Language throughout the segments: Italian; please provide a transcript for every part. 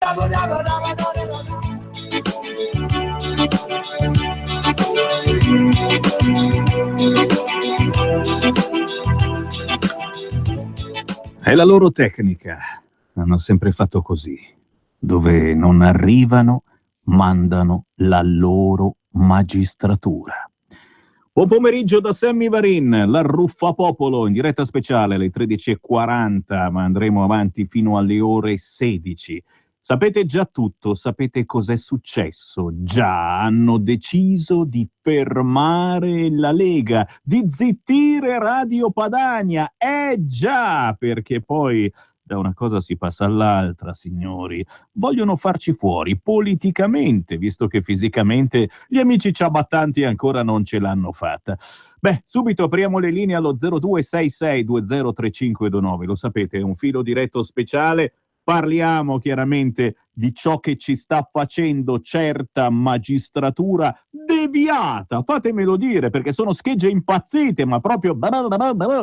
È la loro tecnica. Hanno sempre fatto così. Dove non arrivano, mandano la loro magistratura. Buon pomeriggio da Sammy Varin, la Ruffapopolo, in diretta speciale alle 13:40, ma andremo avanti fino alle ore 16. Sapete già tutto, sapete cos'è successo. Già hanno deciso di fermare la Lega, di zittire Radio Padania. Già, perché poi da una cosa si passa all'altra, signori. Vogliono farci fuori politicamente, visto che fisicamente gli amici ciabattanti ancora non ce l'hanno fatta. Beh, subito apriamo le linee allo 0266203529. Lo sapete, è un filo diretto speciale. Parliamo chiaramente di ciò che ci sta facendo certa magistratura deviata, fatemelo dire, perché sono schegge impazzite, ma proprio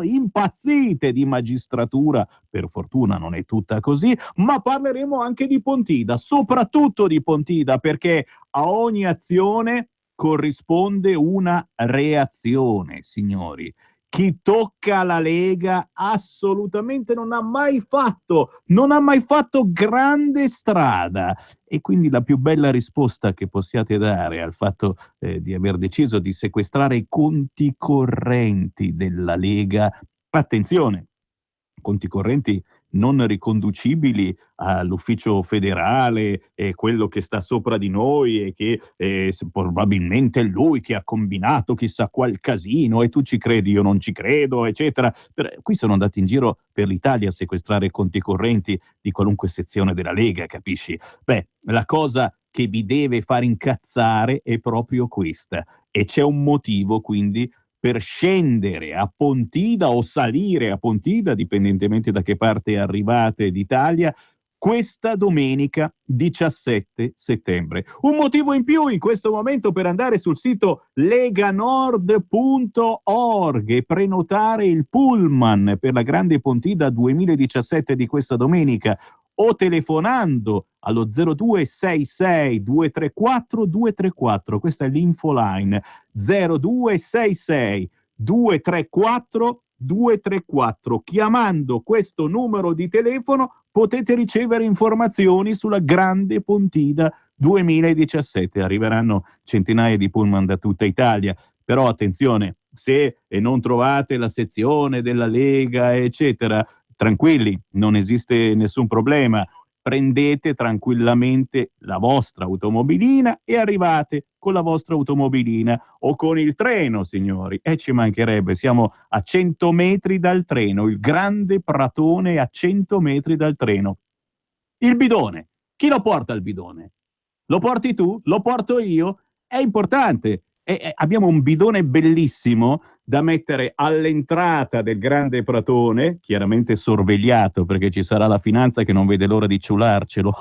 impazzite di magistratura. Per fortuna non è tutta così, ma parleremo anche di Pontida, soprattutto di Pontida, perché a ogni azione corrisponde una reazione, signori. Chi tocca la Lega assolutamente non ha mai fatto grande strada. E quindi la più bella risposta che possiate dare al fatto di aver deciso di sequestrare i conti correnti della Lega, attenzione, conti correnti non riconducibili all'ufficio federale, quello che sta sopra di noi e che probabilmente è lui che ha combinato chissà qual casino e tu ci credi, io non ci credo, eccetera. Qui sono andati in giro per l'Italia a sequestrare conti correnti di qualunque sezione della Lega, capisci? Beh, la cosa che vi deve far incazzare è proprio questa, e c'è un motivo quindi per scendere a Pontida o salire a Pontida, dipendentemente da che parte arrivate d'Italia, questa domenica 17 settembre. Un motivo in più in questo momento per andare sul sito leganord.org e prenotare il pullman per la Grande Pontida 2017 di questa domenica, o telefonando allo 0266 234 234. Questa è l'infoline 0266 234 234. Chiamando questo numero di telefono potete ricevere informazioni sulla Grande Pontida 2017. Arriveranno centinaia di pullman da tutta Italia, però attenzione, se non trovate la sezione della Lega, eccetera, tranquilli, non esiste nessun problema. Prendete tranquillamente la vostra automobilina e arrivate con la vostra automobilina o con il treno, signori. Ci mancherebbe, siamo a 100 metri dal treno, il grande pratone a 100 metri dal treno. Il bidone. Chi lo porta il bidone? Lo porti tu? Lo porto io? È importante. Abbiamo un bidone bellissimo da mettere all'entrata del grande pratone, chiaramente sorvegliato perché ci sarà la finanza che non vede l'ora di ciularcelo.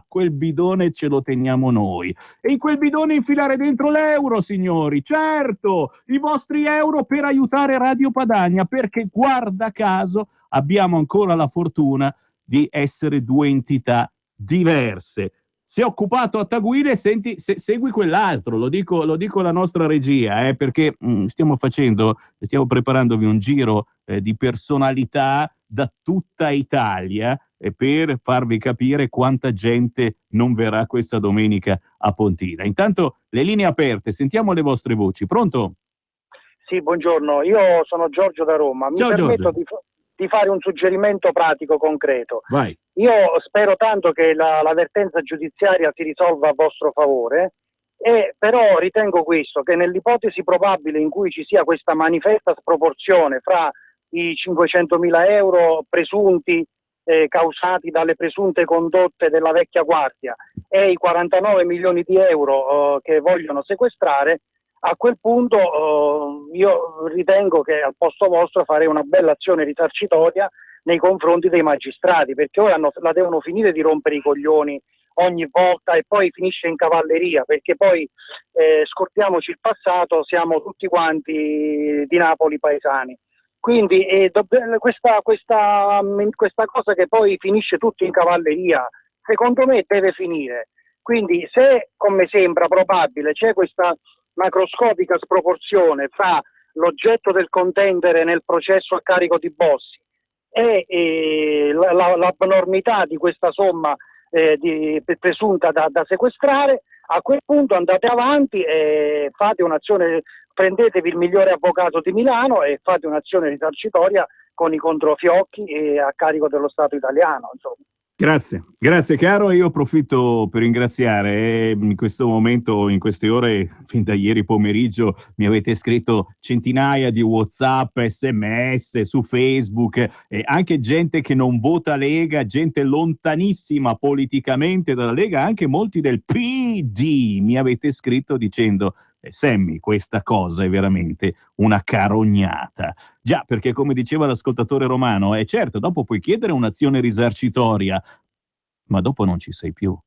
Quel bidone ce lo teniamo noi. E in quel bidone infilare dentro l'euro, signori. Certo, i vostri euro per aiutare Radio Padania, perché guarda caso abbiamo ancora la fortuna di essere due entità diverse. Si è occupato a Taguile, senti, segui quell'altro, lo dico alla nostra regia, perché stiamo preparandovi un giro di personalità da tutta Italia per farvi capire quanta gente non verrà questa domenica a Pontida. Intanto le linee aperte, sentiamo le vostre voci. Pronto? Sì, buongiorno, io sono Giorgio da Roma. Mi permetto di fare un suggerimento pratico, concreto. Vai. Io spero tanto che l'avvertenza giudiziaria si risolva a vostro favore, però ritengo questo, che nell'ipotesi probabile in cui ci sia questa manifesta sproporzione fra i 500.000 euro presunti causati dalle presunte condotte della vecchia guardia e i 49 milioni di euro che vogliono sequestrare, a quel punto io ritengo che al posto vostro farei una bella azione risarcitoria nei confronti dei magistrati, perché ora la devono finire di rompere i coglioni ogni volta e poi finisce in cavalleria, perché poi scordiamoci il passato, siamo tutti quanti di Napoli paesani. Quindi questa cosa che poi finisce tutto in cavalleria, secondo me deve finire. Quindi se, come sembra probabile, c'è questa macroscopica sproporzione fra l'oggetto del contendere nel processo a carico di Bossi e l'abnormità di questa somma presunta da sequestrare, a quel punto andate avanti e fate un'azione, prendetevi il migliore avvocato di Milano e fate un'azione risarcitoria con i controfiocchi a carico dello Stato italiano, insomma. Grazie caro, io approfitto per ringraziare. In questo momento, in queste ore, fin da ieri pomeriggio, mi avete scritto centinaia di WhatsApp, SMS su Facebook, anche gente che non vota Lega, gente lontanissima politicamente dalla Lega, anche molti del PD mi avete scritto dicendo Sammy, questa cosa è veramente una carognata. Già, perché come diceva l'ascoltatore Romano, certo, dopo puoi chiedere un'azione risarcitoria, ma dopo non ci sei più.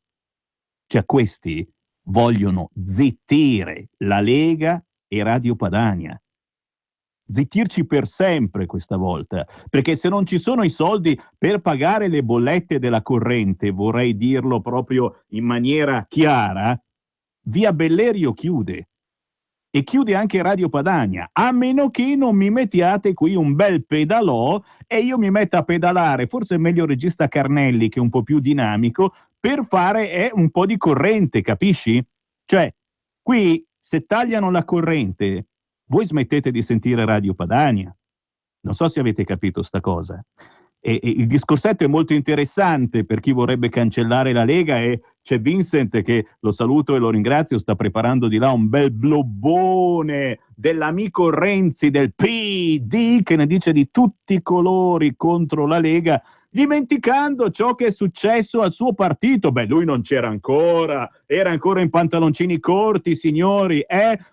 Cioè questi vogliono zittire la Lega e Radio Padania. Zittirci per sempre questa volta, perché se non ci sono i soldi per pagare le bollette della corrente, vorrei dirlo proprio in maniera chiara, via Bellerio chiude. E chiude anche Radio Padania, a meno che non mi mettiate qui un bel pedalò e io mi metto a pedalare, forse è meglio il regista Carnelli che è un po' più dinamico, per fare un po' di corrente, capisci? Cioè, qui se tagliano la corrente, voi smettete di sentire Radio Padania. Non so se avete capito sta cosa. E il discorsetto è molto interessante per chi vorrebbe cancellare la Lega, e c'è Vincent che lo saluto e lo ringrazio, sta preparando di là un bel blobbone dell'amico Renzi del PD che ne dice di tutti i colori contro la Lega, dimenticando ciò che è successo al suo partito. Beh, lui non c'era ancora, era ancora in pantaloncini corti, signori,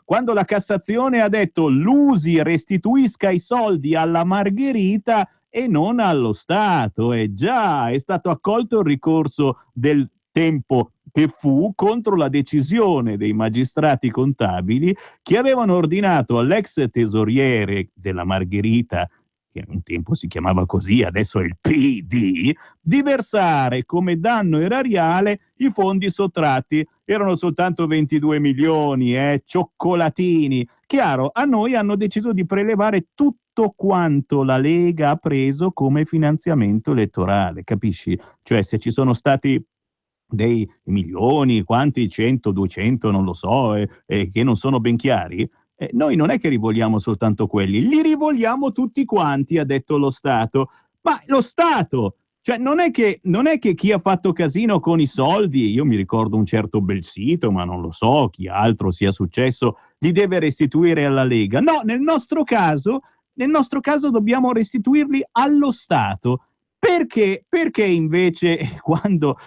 quando la Cassazione ha detto l'Usi restituisca i soldi alla Margherita e non allo Stato. Già, è stato accolto il ricorso del tempo che fu contro la decisione dei magistrati contabili che avevano ordinato all'ex tesoriere della Margherita, che un tempo si chiamava così, adesso è il PD, di versare come danno erariale i fondi sottratti. Erano soltanto 22 milioni, cioccolatini. Chiaro, a noi hanno deciso di prelevare tutto quanto la Lega ha preso come finanziamento elettorale, capisci? Cioè, se ci sono stati dei milioni, quanti, 100, 200, non lo so, che non sono ben chiari, noi non è che rivogliamo soltanto quelli, li rivogliamo tutti quanti, ha detto lo Stato. Ma lo Stato, cioè non è che chi ha fatto casino con i soldi, io mi ricordo un certo Belsito, ma non lo so chi altro sia successo, li deve restituire alla Lega. No, nel nostro caso dobbiamo restituirli allo Stato. Perché? Perché invece quando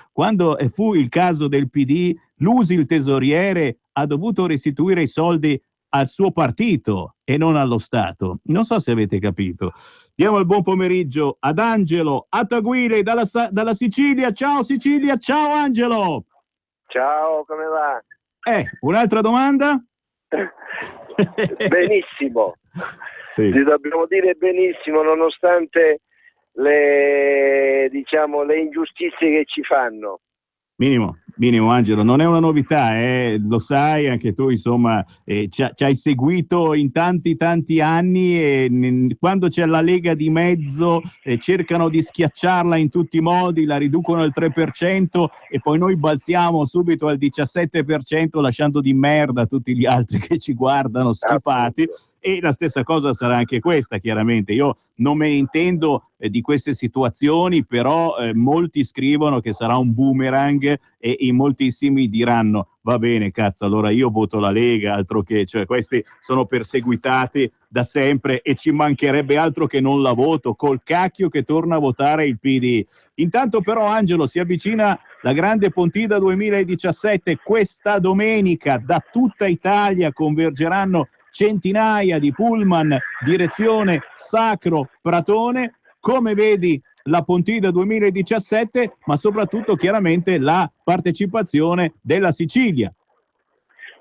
fu il caso del PD, l'Usi, il tesoriere, ha dovuto restituire i soldi al suo partito e non allo Stato? Non so se avete capito. Diamo il buon pomeriggio ad Angelo Ataguile dalla Sicilia. Ciao Sicilia, ciao Angelo. Ciao, come va? Un'altra domanda? Benissimo. Sì. Ti dobbiamo dire benissimo, nonostante le ingiustizie che ci fanno. Minimo Angelo, non è una novità, lo sai anche tu, insomma, ci hai seguito in tanti anni, e quando c'è la Lega di mezzo cercano di schiacciarla in tutti i modi, la riducono al 3% e poi noi balziamo subito al 17% lasciando di merda tutti gli altri che ci guardano schifati. Appunto. E la stessa cosa sarà anche questa, chiaramente. Io non me ne intendo di queste situazioni, però molti scrivono che sarà un boomerang e in moltissimi diranno va bene, cazzo, allora io voto la Lega, altro che, cioè questi sono perseguitati da sempre e ci mancherebbe altro che non la voto, col cacchio che torna a votare il PD. Intanto però Angelo, si avvicina la grande Pontida 2017, questa domenica da tutta Italia convergeranno centinaia di pullman direzione Sacro Pratone. Come vedi la Pontida 2017, ma soprattutto chiaramente la partecipazione della Sicilia?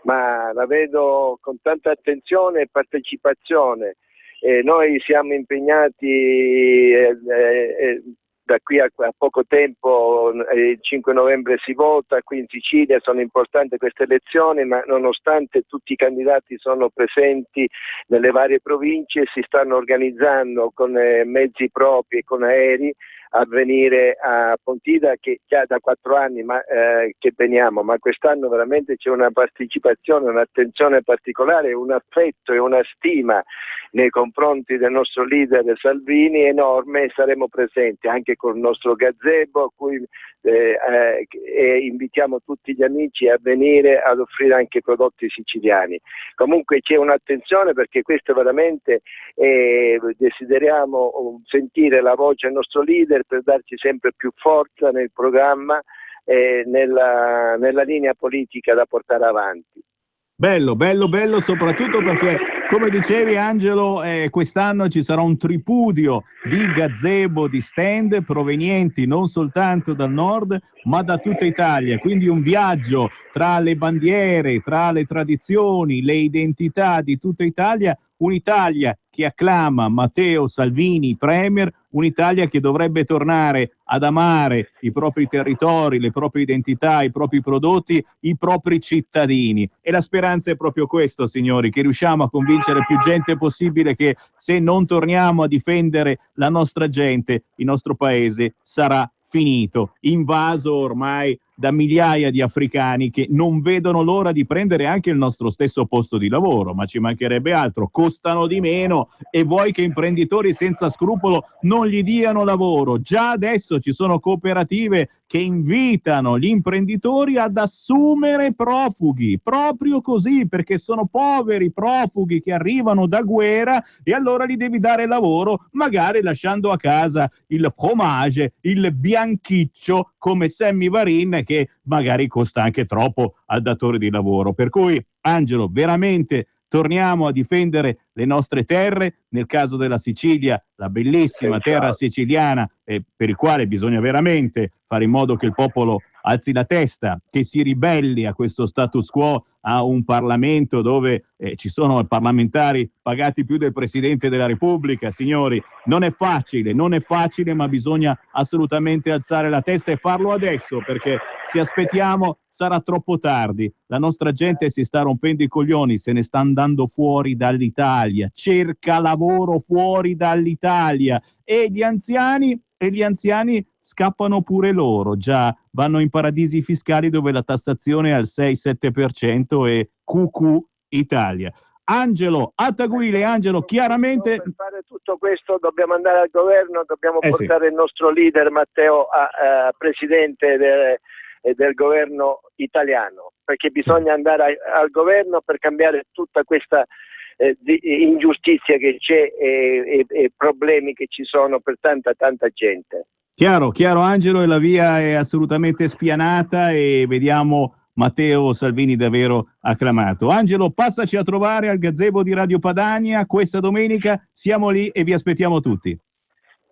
Ma la vedo con tanta attenzione e partecipazione. Noi siamo impegnati da qui a poco tempo, il 5 novembre si vota, qui in Sicilia sono importanti queste elezioni, ma nonostante tutti i candidati sono presenti nelle varie province, si stanno organizzando con mezzi propri e con aerei a venire a Pontida, che già da 4 anni che veniamo, ma quest'anno veramente c'è una partecipazione, un'attenzione particolare, un affetto e una stima nei confronti del nostro leader Salvini enorme, e saremo presenti anche col nostro gazebo, a cui invitiamo tutti gli amici a venire ad offrire anche prodotti siciliani. Comunque c'è un'attenzione, perché questo veramente desideriamo sentire la voce del nostro leader per darci sempre più forza nel programma e nella linea politica da portare avanti. Bello, bello, bello, soprattutto perché, come dicevi Angelo, quest'anno ci sarà un tripudio di gazebo, di stand provenienti non soltanto dal nord, ma da tutta Italia. Quindi un viaggio tra le bandiere, tra le tradizioni, le identità di tutta Italia, un'Italia che acclama Matteo Salvini Premier, un'Italia che dovrebbe tornare ad amare i propri territori, le proprie identità, i propri prodotti, i propri cittadini. E la speranza è proprio questo, signori, che riusciamo a convincere più gente possibile che se non torniamo a difendere la nostra gente, il nostro paese sarà finito, invaso ormai da migliaia di africani che non vedono l'ora di prendere anche il nostro stesso posto di lavoro, ma ci mancherebbe altro, costano di meno e vuoi che imprenditori senza scrupolo non gli diano lavoro. Già adesso ci sono cooperative che invitano gli imprenditori ad assumere profughi, proprio così, perché sono poveri profughi che arrivano da guerra e allora gli devi dare lavoro, magari lasciando a casa il fromage, il bianchiccio come Sammy Varin, che magari costa anche troppo al datore di lavoro. Per cui, Angelo, veramente torniamo a difendere le nostre terre, nel caso della Sicilia, la bellissima terra siciliana, per il quale bisogna veramente fare in modo che il popolo alzi la testa, che si ribelli a questo status quo, a un Parlamento dove ci sono parlamentari pagati più del Presidente della Repubblica. Signori, non è facile, ma bisogna assolutamente alzare la testa e farlo adesso, perché se aspettiamo sarà troppo tardi. La nostra gente si sta rompendo i coglioni, se ne sta andando fuori dall'Italia, cerca lavoro fuori dall'Italia, e gli anziani scappano pure loro, già vanno in paradisi fiscali dove la tassazione è al 6-7% e QQ Italia. Angelo Attaguile, Angelo, chiaramente per fare tutto questo dobbiamo andare al governo, dobbiamo portare sì. il nostro leader Matteo a presidente del governo italiano, perché bisogna andare al governo per cambiare tutta questa ingiustizia che c'è e problemi che ci sono per tanta gente. Chiaro Angelo, e la via è assolutamente spianata e vediamo Matteo Salvini davvero acclamato. Angelo, passaci a trovare al gazebo di Radio Padania questa domenica, siamo lì e vi aspettiamo tutti.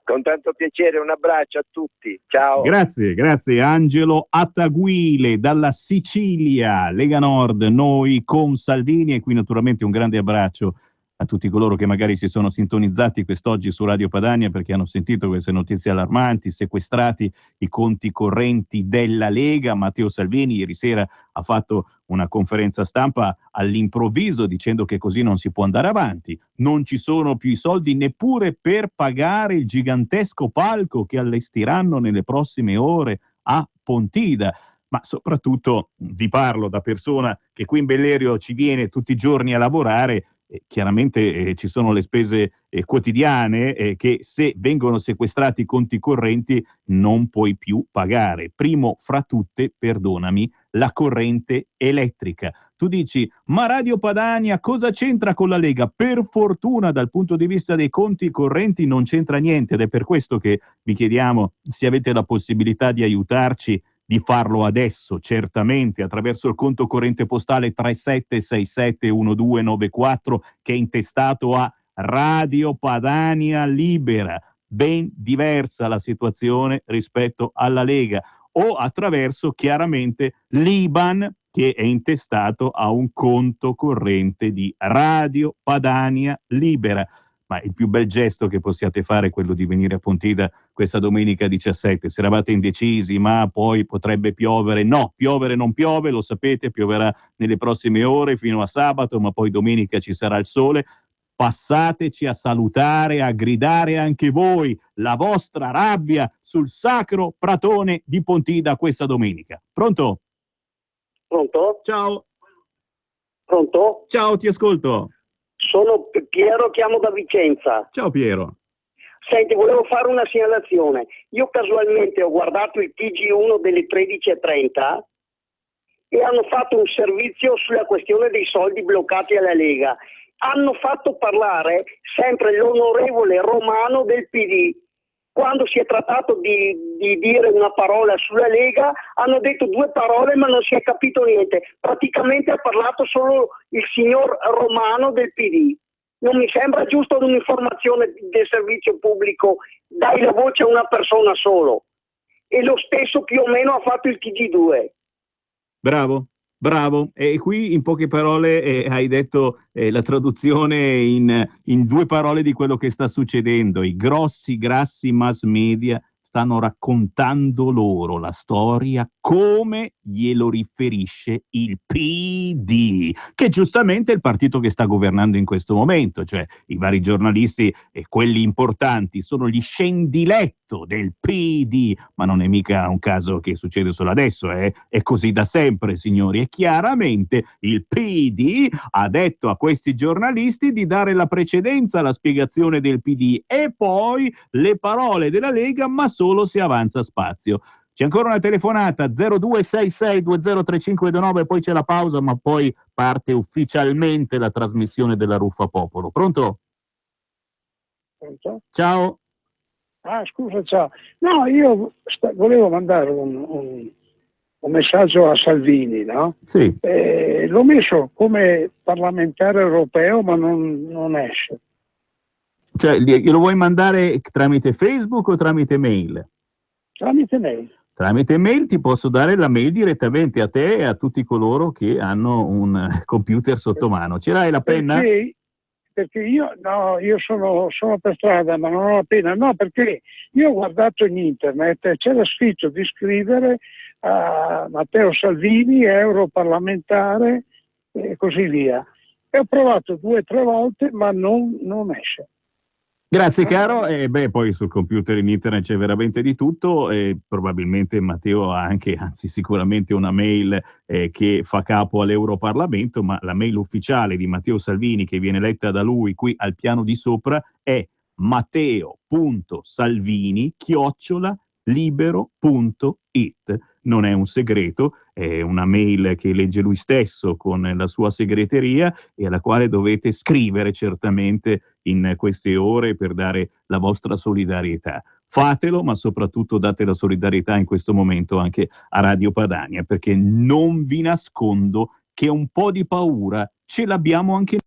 Con tanto piacere, un abbraccio a tutti, ciao. Grazie Angelo Attaguile dalla Sicilia, Lega Nord, noi con Salvini, e qui naturalmente un grande abbraccio a tutti coloro che magari si sono sintonizzati quest'oggi su Radio Padania perché hanno sentito queste notizie allarmanti, sequestrati i conti correnti della Lega. Matteo Salvini ieri sera ha fatto una conferenza stampa all'improvviso dicendo che così non si può andare avanti, non ci sono più i soldi neppure per pagare il gigantesco palco che allestiranno nelle prossime ore a Pontida. Ma soprattutto vi parlo da persona che qui in Bellerio ci viene tutti i giorni a lavorare. Chiaramente ci sono le spese quotidiane che se vengono sequestrati i conti correnti non puoi più pagare. Primo fra tutte, perdonami, la corrente elettrica. Tu dici, ma Radio Padania cosa c'entra con la Lega? Per fortuna dal punto di vista dei conti correnti non c'entra niente, ed è per questo che vi chiediamo se avete la possibilità di aiutarci di farlo adesso, certamente attraverso il conto corrente postale 37671294 che è intestato a Radio Padania Libera. Ben diversa la situazione rispetto alla Lega, o attraverso chiaramente l'IBAN che è intestato a un conto corrente di Radio Padania Libera. ma il più bel gesto che possiate fare è quello di venire a Pontida questa domenica 17. Se eravate indecisi, ma poi potrebbe piovere, no, piovere non piove, lo sapete, pioverà nelle prossime ore fino a sabato, ma poi domenica ci sarà il sole. Passateci a salutare, a gridare anche voi la vostra rabbia sul sacro pratone di Pontida questa domenica. Pronto? Pronto? Ciao. Pronto? Ciao, ti ascolto. Sono Piero, chiamo da Vicenza. Ciao Piero. Senti, volevo fare una segnalazione. Io casualmente ho guardato il TG1 delle 13:30 e hanno fatto un servizio sulla questione dei soldi bloccati alla Lega. Hanno fatto parlare sempre l'onorevole Romano del PD. Quando si è trattato di dire una parola sulla Lega, hanno detto due parole ma non si è capito niente. Praticamente ha parlato solo il signor Romano del PD. Non mi sembra giusto un'informazione del servizio pubblico, dai la voce a una persona solo. E lo stesso più o meno ha fatto il TG2. Bravo, bravo. E qui in poche parole hai detto la traduzione in due parole di quello che sta succedendo. I grassi mass media stanno raccontando loro la storia come glielo riferisce il PD, che giustamente è il partito che sta governando in questo momento, cioè i vari giornalisti e quelli importanti sono gli scendiletto del PD, ma non è mica un caso che succede solo adesso, è così da sempre, signori, e chiaramente il PD ha detto a questi giornalisti di dare la precedenza alla spiegazione del PD e poi le parole della Lega, ma solo se avanza spazio. C'è ancora una telefonata 0266203529, poi c'è la pausa, ma poi parte ufficialmente la trasmissione della Ruffa Popolo. Pronto? Pronto? Ciao. Ah, scusa, ciao. No, io volevo mandare un messaggio a Salvini, no? Sì. L'ho messo come parlamentare europeo, ma non esce. Cioè, glielo vuoi mandare tramite Facebook o tramite mail? Tramite mail. Tramite mail ti posso dare la mail direttamente a te e a tutti coloro che hanno un computer sotto mano. Ce l'hai la penna? Perché io sono per strada, ma non ho la penna. No, perché io ho guardato in internet e c'era scritto di scrivere a Matteo Salvini, europarlamentare e così via. E ho provato 2 o 3 volte, ma non esce. Grazie caro, e poi sul computer in internet c'è veramente di tutto e probabilmente Matteo ha anche, anzi sicuramente una mail che fa capo all'Europarlamento, ma la mail ufficiale di Matteo Salvini che viene letta da lui qui al piano di sopra è matteo.salvini@libero.it. Non è un segreto, è una mail che legge lui stesso con la sua segreteria e alla quale dovete scrivere certamente in queste ore per dare la vostra solidarietà. Fatelo, ma soprattutto date la solidarietà in questo momento anche a Radio Padania, perché non vi nascondo che un po' di paura ce l'abbiamo anche noi.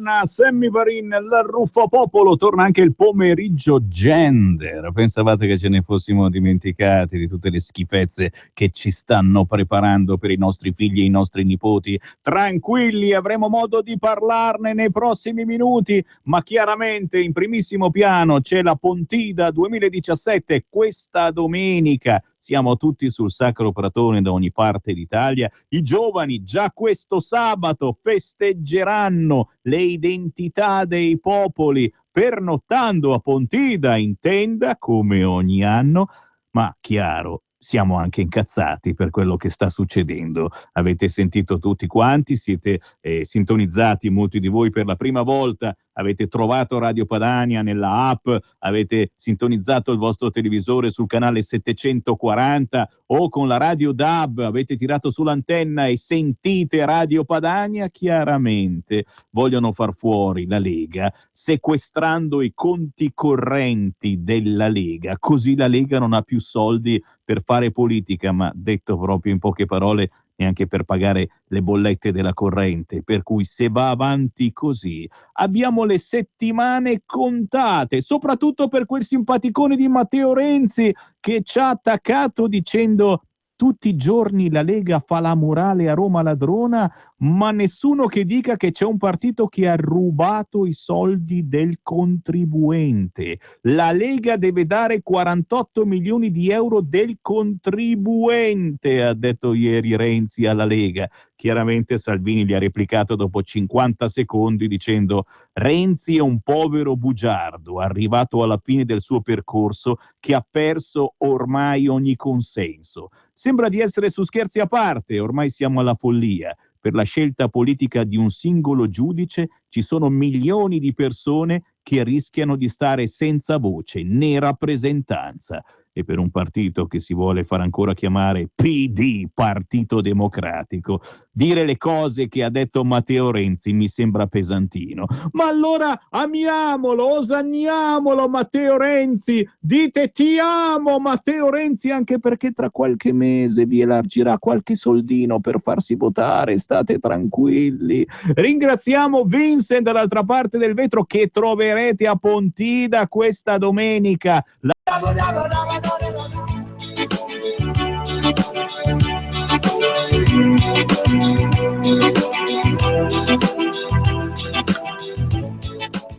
torna Sammy Varin, la Ruffapopolo, torna anche il pomeriggio gender. Pensavate che ce ne fossimo dimenticati di tutte le schifezze che ci stanno preparando per i nostri figli e i nostri nipoti? Tranquilli, avremo modo di parlarne nei prossimi minuti, ma chiaramente in primissimo piano c'è la Pontida 2017 questa domenica. Siamo tutti sul Sacro Pratone da ogni parte d'Italia. I giovani già questo sabato festeggeranno le identità dei popoli, pernottando a Pontida in tenda come ogni anno, ma chiaro, siamo anche incazzati per quello che sta succedendo. Avete sentito tutti quanti, siete sintonizzati molti di voi per la prima volta, avete trovato Radio Padania nella app, avete sintonizzato il vostro televisore sul canale 740 o con la radio DAB, avete tirato sull'antenna e sentite Radio Padania. Chiaramente vogliono far fuori la Lega sequestrando i conti correnti della Lega, così la Lega non ha più soldi per fare politica, ma detto proprio in poche parole, neanche per pagare le bollette della corrente. Per cui se va avanti così abbiamo le settimane contate, soprattutto per quel simpaticone di Matteo Renzi che ci ha attaccato dicendo: tutti i giorni la Lega fa la murale a Roma ladrona, ma nessuno che dica che c'è un partito che ha rubato i soldi del contribuente. La Lega deve dare 48 milioni di euro del contribuente, ha detto ieri Renzi alla Lega. Chiaramente Salvini gli ha replicato dopo 50 secondi dicendo: Renzi è un povero bugiardo, arrivato alla fine del suo percorso, che ha perso ormai ogni consenso. Sembra di essere su Scherzi a parte, ormai siamo alla follia. Per la scelta politica di un singolo giudice ci sono milioni di persone che rischiano di stare senza voce né rappresentanza. E per un partito che si vuole far ancora chiamare PD, Partito Democratico, dire le cose che ha detto Matteo Renzi mi sembra pesantino. Ma allora amiamolo, osanniamolo Matteo Renzi, dite ti amo Matteo Renzi, anche perché tra qualche mese vi elargirà qualche soldino per farsi votare, state tranquilli. Ringraziamo Vincent dall'altra parte del vetro che troverete a Pontida questa domenica.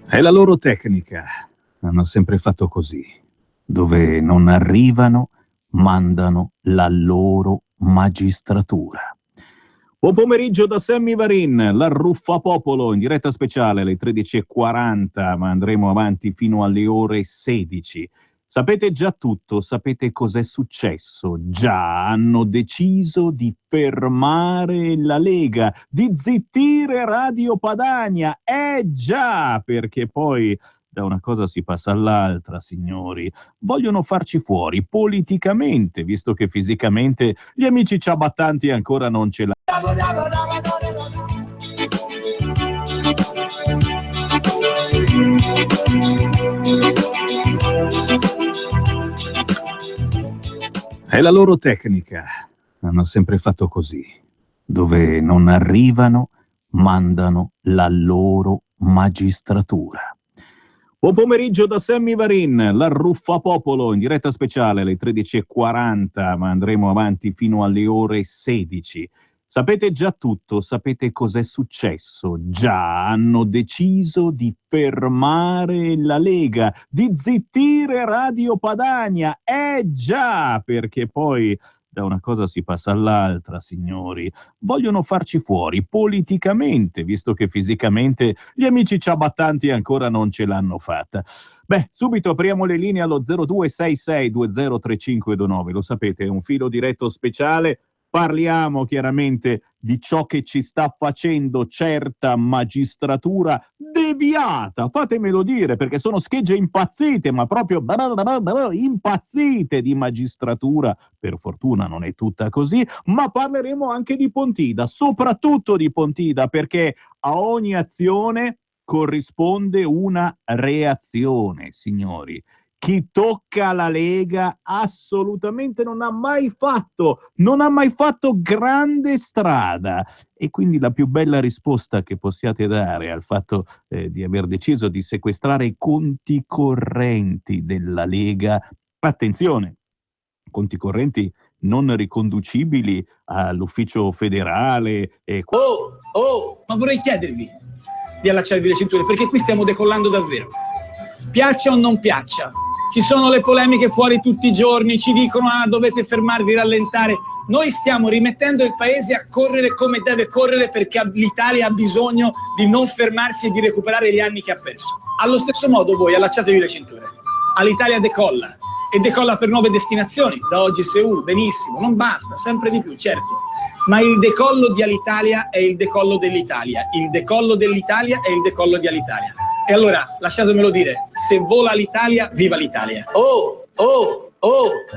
È la loro tecnica, hanno sempre fatto così. Dove non arrivano, mandano la loro magistratura. Buon pomeriggio da Sammy Varin, la Ruffapopolo in diretta speciale alle 13:40, ma andremo avanti fino alle ore 16. Sapete già tutto, sapete cos'è successo. Già hanno deciso di fermare la Lega, di zittire Radio Padania. Già, perché poi da una cosa si passa all'altra, signori. Vogliono farci fuori politicamente, visto che fisicamente gli amici ciabattanti ancora non ce l'hanno. È la loro tecnica, hanno sempre fatto così. Dove non arrivano, mandano la loro magistratura. Buon pomeriggio da Sammy Varin, la Ruffapopolo in diretta speciale alle 13:40, ma andremo avanti fino alle ore 16. Sapete già tutto, sapete cos'è successo. Già hanno deciso di fermare la Lega, di zittire Radio Padania. Già, perché poi da una cosa si passa all'altra, signori. Vogliono farci fuori politicamente, visto che fisicamente gli amici ciabattanti ancora non ce l'hanno fatta. Beh, subito apriamo le linee allo 0266203529. Lo sapete, è un filo diretto speciale. Parliamo chiaramente di ciò che ci sta facendo certa magistratura deviata, fatemelo dire, perché sono schegge impazzite, ma proprio impazzite di magistratura. Per fortuna non è tutta così, ma parleremo anche di Pontida, soprattutto di Pontida, perché a ogni azione corrisponde una reazione, signori. chi tocca la Lega assolutamente non ha mai fatto grande strada. E quindi la più bella risposta che possiate dare al fatto di aver deciso di sequestrare i conti correnti della Lega, attenzione, conti correnti non riconducibili all'ufficio federale. Ma vorrei chiedervi di allacciarvi le cinture, perché qui stiamo decollando davvero. Piaccia o non piaccia, ci sono le polemiche fuori tutti i giorni, ci dicono dovete fermarvi, rallentare. Noi stiamo rimettendo il paese a correre come deve correre, perché l'Italia ha bisogno di non fermarsi e di recuperare gli anni che ha perso. Allo stesso modo voi allacciatevi le cinture. All'Italia decolla, e decolla per nuove destinazioni, da oggi Seul, benissimo, non basta, sempre di più, certo. Ma il decollo di Alitalia è il decollo dell'Italia, il decollo dell'Italia è il decollo di Alitalia. E allora, lasciatemelo dire, se vola l'Italia, viva l'Italia.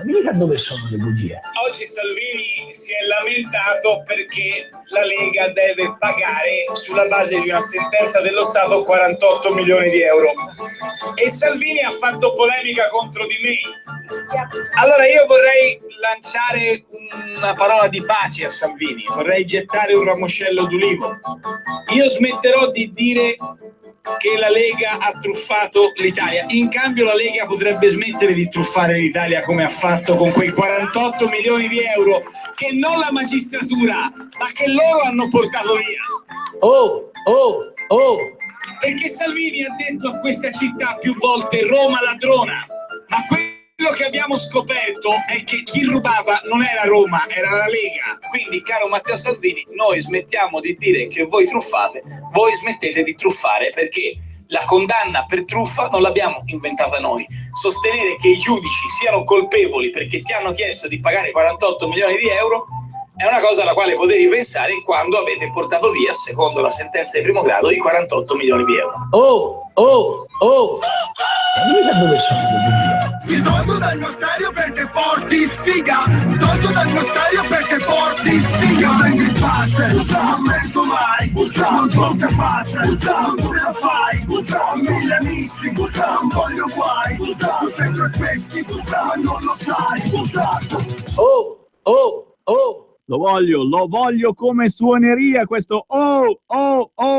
Mica dove sono le bugie? Oggi Salvini si è lamentato perché la Lega deve pagare, sulla base di una sentenza dello Stato, 48 milioni di euro. E Salvini ha fatto polemica contro di me. Allora io vorrei lanciare una parola di pace a Salvini, vorrei gettare un ramoscello d'ulivo. Io smetterò di dire che la Lega ha truffato l'Italia. In cambio la Lega potrebbe smettere di truffare l'Italia come ha fatto con quei 48 milioni di euro che non la magistratura, ma che loro hanno portato via. Perché Salvini ha detto a questa città più volte Roma ladrona, ma quello che abbiamo scoperto è che chi rubava non era Roma, era la Lega. Quindi, caro Matteo Salvini, noi smettiamo di dire che voi truffate, voi smettete di truffare, perché la condanna per truffa non l'abbiamo inventata noi. Sostenere che i giudici siano colpevoli perché ti hanno chiesto di pagare 48 milioni di euro è una cosa alla quale potevi pensare quando avete portato via, secondo la sentenza di primo grado, i 48 milioni di euro. Mica dove sono le bugie? Ti tolgo dal mio stereo perché porti sfiga. Ti tolgo dal mio stereo perché porti sfiga. Vengo in pace, non mento mai, non sono capace, non ce la fai, ho 1000 amici, non voglio guai, tu sei tra questi, ma non lo sai. Lo voglio come suoneria questo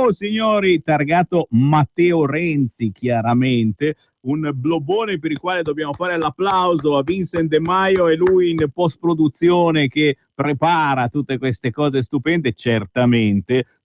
signori, targato Matteo Renzi, chiaramente, un blobone per il quale dobbiamo fare l'applauso a Vincent De Maio e lui in post-produzione che prepara tutte queste cose stupende,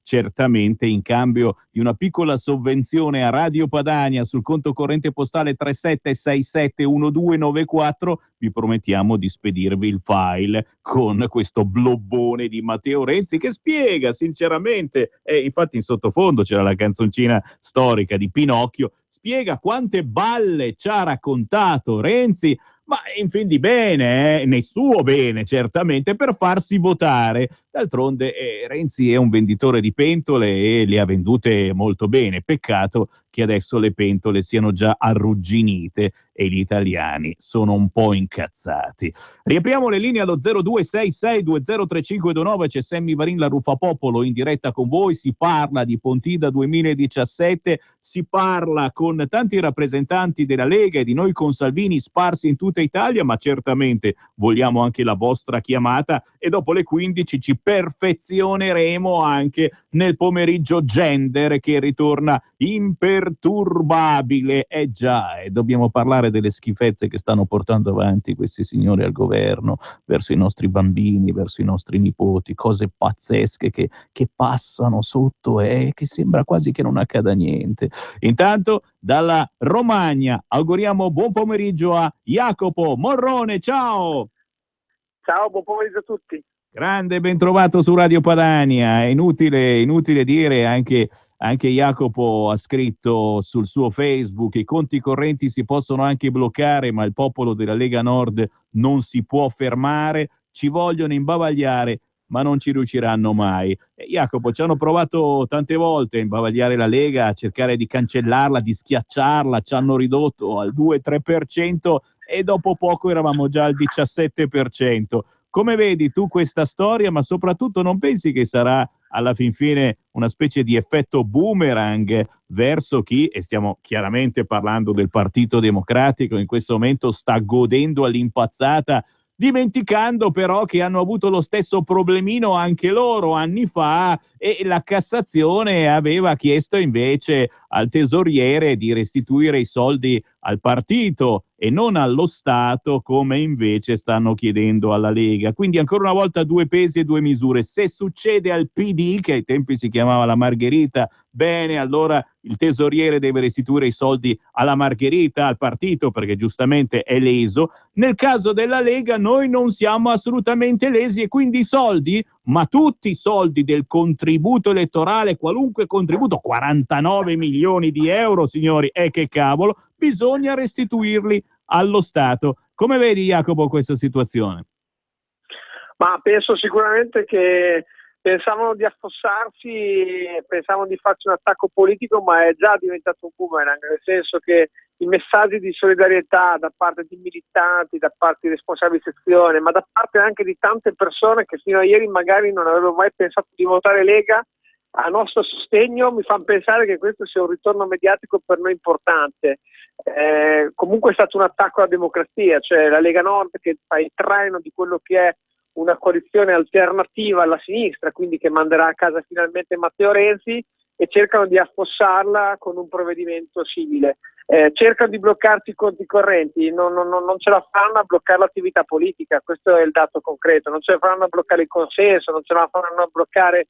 certamente in cambio di una piccola sovvenzione a Radio Padania sul conto corrente postale 37671294 vi promettiamo di spedirvi il file con questo blobone di Matteo Renzi che spiega sinceramente, infatti in sottofondo c'era la canzoncina storica di Pinocchio, spiega quante balle ci ha raccontato Renzi, ma in fin di bene, nel suo bene certamente, per farsi votare. D'altronde Renzi è un venditore di pentole e le ha vendute molto bene. Peccato che adesso le pentole siano già arrugginite e gli italiani sono un po' incazzati. Riapriamo le linee allo 0266203529, c'è Sammy Varin, la Ruffapopolo in diretta con voi, si parla di Pontida 2017, si parla con tanti rappresentanti della Lega e di Noi con Salvini sparsi in tutta Italia, ma certamente vogliamo anche la vostra chiamata e dopo le 15 ci perfezioneremo anche nel pomeriggio gender che ritorna imperturbabile. Già, e dobbiamo parlare delle schifezze che stanno portando avanti questi signori al governo verso i nostri bambini, verso i nostri nipoti, cose pazzesche che passano sotto e che sembra quasi che non accada niente. Intanto dalla Romagna auguriamo buon pomeriggio a Jacopo Morrone, ciao! Ciao, buon pomeriggio a tutti. Grande, ben trovato su Radio Padania. È inutile dire, anche Jacopo ha scritto sul suo Facebook: i conti correnti si possono anche bloccare, ma il popolo della Lega Nord non si può fermare, ci vogliono imbavagliare, ma non ci riusciranno mai. Jacopo, ci hanno provato tante volte a imbavagliare la Lega, a cercare di cancellarla, di schiacciarla, ci hanno ridotto al 2-3% e dopo poco eravamo già al 17%. Come vedi tu questa storia, ma soprattutto non pensi che sarà alla fin fine una specie di effetto boomerang verso chi, e stiamo chiaramente parlando del Partito Democratico, in questo momento sta godendo all'impazzata, dimenticando però che hanno avuto lo stesso problemino anche loro anni fa, e la Cassazione aveva chiesto invece al tesoriere di restituire i soldi al partito e non allo Stato, come invece stanno chiedendo alla Lega. Quindi ancora una volta due pesi e due misure. Se succede al PD, che ai tempi si chiamava la Margherita, bene, allora il tesoriere deve restituire i soldi alla Margherita, al partito, perché giustamente è leso. Nel caso della Lega noi non siamo assolutamente lesi, e quindi i soldi, ma tutti i soldi del contributo elettorale, qualunque contributo, 49 milioni di euro, signori, che cavolo, bisogna restituirli allo Stato. Come vedi, Jacopo, questa situazione? Ma penso sicuramente che pensavano di affossarsi, pensavano di farci un attacco politico, ma è già diventato un boomerang, nel senso che i messaggi di solidarietà da parte di militanti, da parte di responsabili di sezione, ma da parte anche di tante persone che fino a ieri magari non avevano mai pensato di votare Lega a nostro sostegno, mi fanno pensare che questo sia un ritorno mediatico per noi importante. Comunque è stato un attacco alla democrazia, cioè la Lega Nord che fa il traino di quello che è una coalizione alternativa alla sinistra, quindi che manderà a casa finalmente Matteo Renzi, e cercano di affossarla con un provvedimento simile. Cercano di bloccarci i conti correnti, non ce la fanno a bloccare l'attività politica, questo è il dato concreto, non ce la fanno a bloccare il consenso, non ce la fanno a bloccare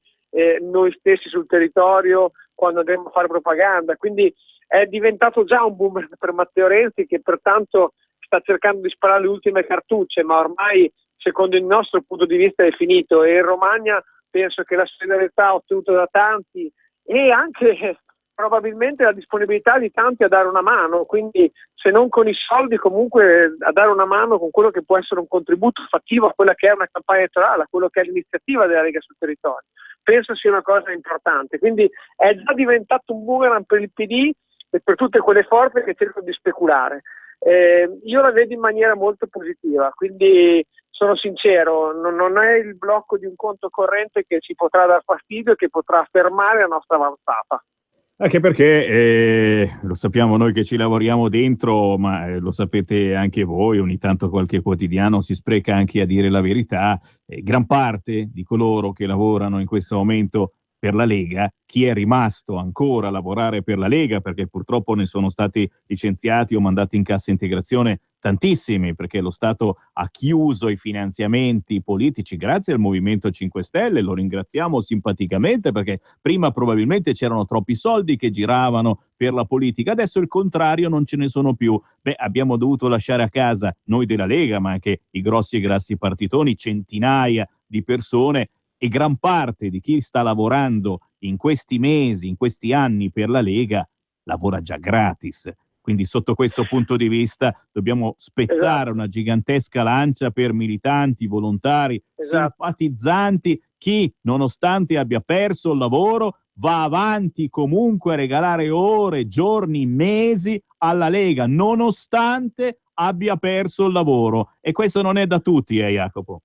noi stessi sul territorio quando andremo a fare propaganda. Quindi è diventato già un boomerang per Matteo Renzi, che pertanto sta cercando di sparare le ultime cartucce, ma ormai secondo il nostro punto di vista è finito, e in Romagna penso che la solidarietà ottenuta da tanti e anche probabilmente la disponibilità di tanti a dare una mano, quindi se non con i soldi comunque a dare una mano con quello che può essere un contributo fattivo a quella che è una campagna elettorale, a quello che è l'iniziativa della Lega sul territorio, penso sia una cosa importante. Quindi è già diventato un boomerang per il PD e per tutte quelle forze che cercano di speculare. Io la vedo in maniera molto positiva, quindi sono sincero, non è il blocco di un conto corrente che ci potrà dar fastidio e che potrà fermare la nostra avanzata. Anche perché lo sappiamo noi che ci lavoriamo dentro, ma lo sapete anche voi, ogni tanto qualche quotidiano si spreca anche a dire la verità. Gran parte di coloro che lavorano in questo momento per la Lega, chi è rimasto ancora a lavorare per la Lega, perché purtroppo ne sono stati licenziati o mandati in cassa integrazione tantissimi, perché lo Stato ha chiuso i finanziamenti politici grazie al Movimento 5 Stelle, lo ringraziamo simpaticamente, perché prima probabilmente c'erano troppi soldi che giravano per la politica, adesso il contrario, non ce ne sono più. Abbiamo dovuto lasciare a casa, noi della Lega, ma anche i grossi e grassi partitoni, centinaia di persone, e gran parte di chi sta lavorando in questi mesi, in questi anni per la Lega, lavora già gratis. Quindi sotto questo punto di vista dobbiamo spezzare una gigantesca lancia per militanti, volontari, simpatizzanti, chi nonostante abbia perso il lavoro va avanti comunque a regalare ore, giorni, mesi alla Lega, nonostante abbia perso il lavoro. E questo non è da tutti, Jacopo.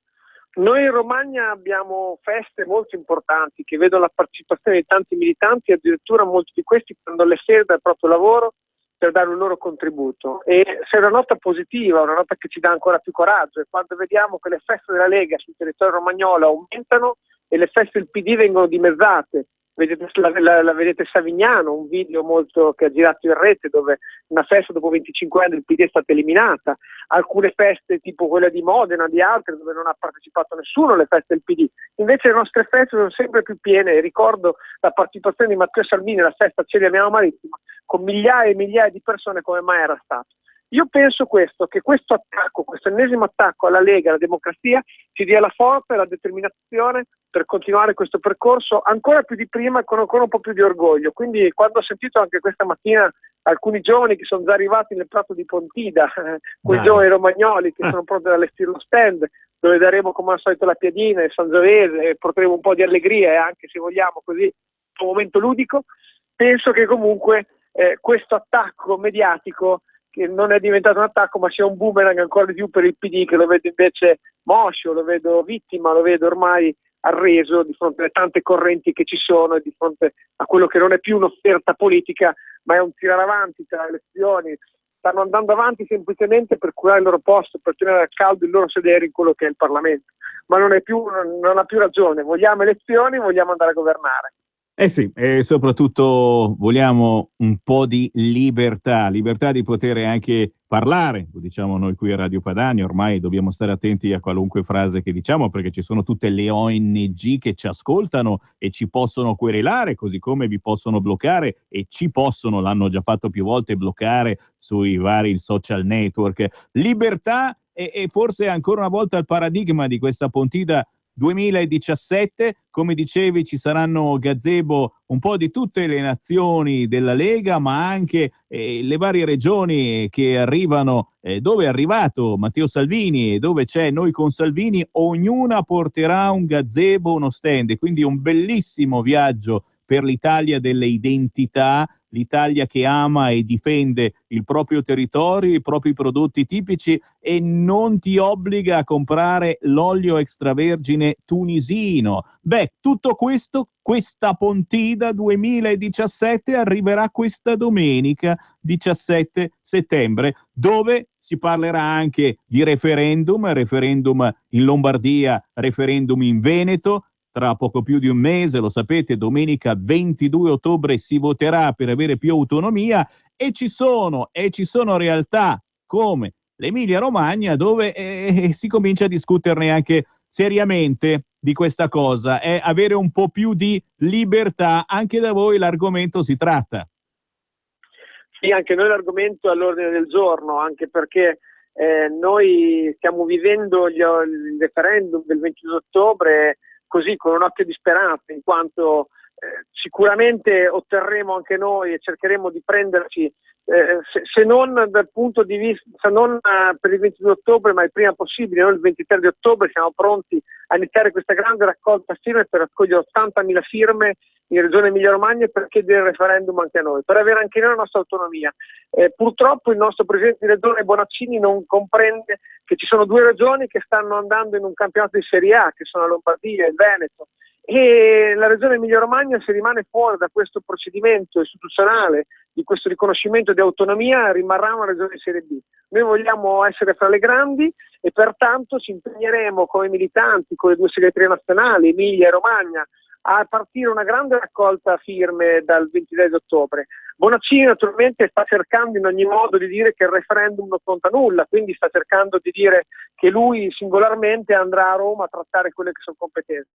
Noi in Romagna abbiamo feste molto importanti che vedono la partecipazione di tanti militanti, addirittura molti di questi prendono le ferie dal proprio lavoro per dare un loro contributo, e se è una nota positiva, una nota che ci dà ancora più coraggio, è quando vediamo che le feste della Lega sul territorio romagnolo aumentano e le feste del PD vengono dimezzate. Vedete Savignano, un video molto che ha girato in rete, dove una festa dopo 25 anni del PD è stata eliminata, alcune feste tipo quella di Modena, di altre dove non ha partecipato nessuno alle feste del PD, invece le nostre feste sono sempre più piene. Ricordo la partecipazione di Matteo Salvini alla festa Celia Milano Marittima con migliaia e migliaia di persone, come mai era stato. Io penso che questo attacco, questo ennesimo attacco alla Lega, alla democrazia, ci dia la forza e la determinazione per continuare questo percorso ancora più di prima e con ancora un po' più di orgoglio. Quindi quando ho sentito anche questa mattina alcuni giovani che sono già arrivati nel prato di Pontida, quei giovani romagnoli che sono pronti ad allestire lo stand, dove daremo come al solito la piadina, il Sangiovese, e porteremo un po' di allegria e anche, se vogliamo, così un momento ludico. Penso che comunque questo attacco mediatico, che non è diventato un attacco ma sia un boomerang ancora di più per il PD, che lo vedo invece moscio, lo vedo vittima, lo vedo ormai arreso di fronte alle tante correnti che ci sono e di fronte a quello che non è più un'offerta politica, ma è un tirare avanti tra le elezioni. Stanno andando avanti semplicemente per curare il loro posto, per tenere a caldo il loro sedere in quello che è il Parlamento, ma non ha più ragione. Vogliamo elezioni, vogliamo andare a governare. Eh sì, e soprattutto vogliamo un po' di libertà di poter anche parlare, lo diciamo noi qui a Radio Padania, ormai dobbiamo stare attenti a qualunque frase che diciamo perché ci sono tutte le ONG che ci ascoltano e ci possono querelare, così come vi possono bloccare e ci possono, l'hanno già fatto più volte, bloccare sui vari social network. Libertà e forse ancora una volta il paradigma di questa Pontida 2017, come dicevi ci saranno gazebo un po' di tutte le nazioni della Lega, ma anche le varie regioni che arrivano, dove è arrivato Matteo Salvini e dove c'è Noi con Salvini, ognuna porterà un gazebo, uno stand, quindi un bellissimo viaggio per l'Italia delle identità, l'Italia che ama e difende il proprio territorio, i propri prodotti tipici e non ti obbliga a comprare l'olio extravergine tunisino. Beh, tutto questo, questa Pontida 2017 arriverà questa domenica 17 settembre, dove si parlerà anche di referendum in Lombardia, referendum in Veneto. Tra poco più di un mese, lo sapete, domenica 22 ottobre si voterà per avere più autonomia e ci sono realtà come l'Emilia Romagna dove si comincia a discuterne anche seriamente di questa cosa, avere un po' più di libertà. Anche da voi l'argomento si tratta. Sì, anche noi l'argomento è all'ordine del giorno, anche perché noi stiamo vivendo il referendum del 22 ottobre così con un occhio di speranza, in quanto sicuramente otterremo anche noi e cercheremo di prenderci, se non dal punto di vista, non per il 22 ottobre, ma il prima possibile, noi il 23 di ottobre siamo pronti a iniziare questa grande raccolta firme per raccogliere 80.000 firme in Regione Emilia-Romagna per chiedere il referendum anche a noi, per avere anche noi la nostra autonomia. Purtroppo il nostro Presidente di Regione Bonaccini non comprende che ci sono due regioni che stanno andando in un campionato di Serie A, che sono la Lombardia e il Veneto, e la Regione Emilia-Romagna, se rimane fuori da questo procedimento istituzionale, di questo riconoscimento di autonomia, rimarrà una regione di Serie B. Noi vogliamo essere fra le grandi e pertanto ci impegneremo come militanti, con le due segreterie nazionali, Emilia e Romagna, a partire una grande raccolta firme dal 23 di ottobre. Bonaccini naturalmente sta cercando in ogni modo di dire che il referendum non conta nulla, quindi sta cercando di dire che lui singolarmente andrà a Roma a trattare quelle che sono competenze.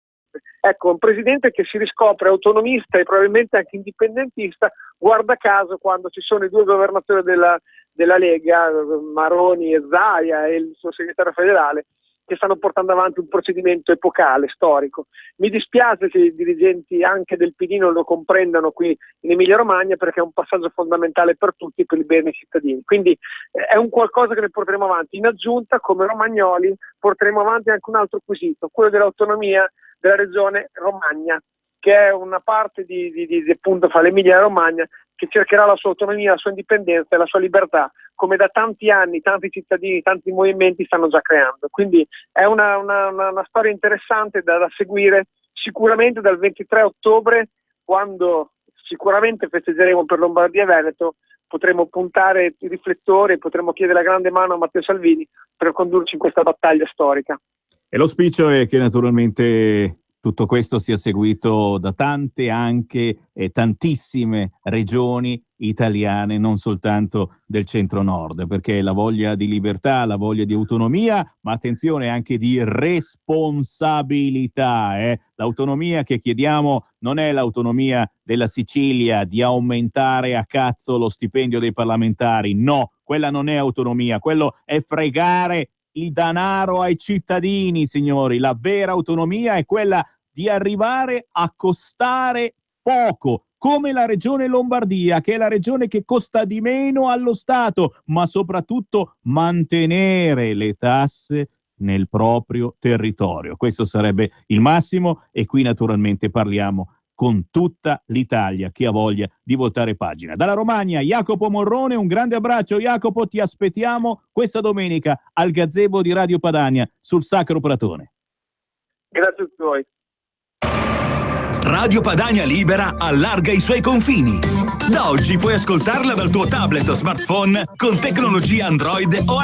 Ecco, un presidente che si riscopre autonomista e probabilmente anche indipendentista, guarda caso quando ci sono i due governatori della Lega, Maroni e Zaia, e il suo segretario federale, che stanno portando avanti un procedimento epocale, storico. Mi dispiace che i dirigenti anche del PD non lo comprendano qui in Emilia-Romagna, perché è un passaggio fondamentale per tutti, per il bene dei cittadini. Quindi è un qualcosa che ne porteremo avanti. In aggiunta, come romagnoli, porteremo avanti anche un altro quesito, quello dell'autonomia della regione Romagna, che è una parte appunto fra l'Emilia e la Romagna, che cercherà la sua autonomia, la sua indipendenza e la sua libertà, come da tanti anni tanti cittadini, tanti movimenti stanno già creando. Quindi è una storia interessante da seguire, sicuramente dal 23 ottobre, quando sicuramente festeggeremo per Lombardia e Veneto, potremo puntare i riflettori, potremo chiedere la grande mano a Matteo Salvini per condurci in questa battaglia storica. E l'auspicio è che naturalmente tutto questo sia seguito da tante anche tantissime regioni italiane, non soltanto del centro-nord, perché la voglia di libertà, la voglia di autonomia, ma attenzione anche di responsabilità. L'autonomia che chiediamo non è l'autonomia della Sicilia di aumentare a cazzo lo stipendio dei parlamentari, no, quella non è autonomia, quello è fregare il denaro ai cittadini, signori. La vera autonomia è quella di arrivare a costare poco, come la regione Lombardia, che è la regione che costa di meno allo Stato, ma soprattutto mantenere le tasse nel proprio territorio. Questo sarebbe il massimo e qui naturalmente parliamo con tutta l'Italia che ha voglia di voltare pagina. Dalla Romagna, Jacopo Morrone, un grande abbraccio. Jacopo, ti aspettiamo questa domenica al gazebo di Radio Padania sul Sacro Pratone. Grazie a voi. Radio Padania Libera allarga i suoi confini. Da oggi puoi ascoltarla dal tuo tablet o smartphone con tecnologia Android o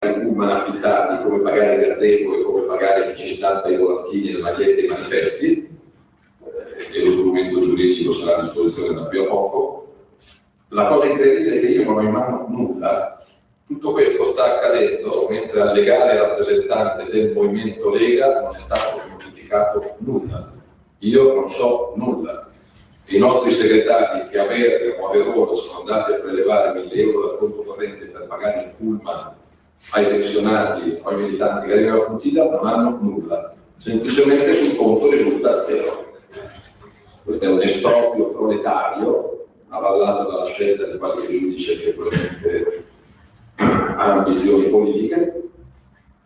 i pullman affittati, come pagare i gazebo e come pagare chi ci stampa i volantini, le magliette e i manifesti, e lo strumento giuridico sarà a disposizione da qui a poco. La cosa incredibile è che io non ho in mano nulla. Tutto questo sta accadendo mentre al legale rappresentante del movimento Lega non è stato notificato nulla. Io non so nulla. I nostri segretari che a Bergamo o a Verona sono andati a prelevare 1.000 euro dal conto corrente per pagare il pullman ai pensionati o ai militanti che arrivano a Pontida non hanno nulla. Semplicemente sul conto risulta zero. Questo è un esproprio proletario avallato dalla scelta di qualche giudice che probabilmente ha ambizioni politiche,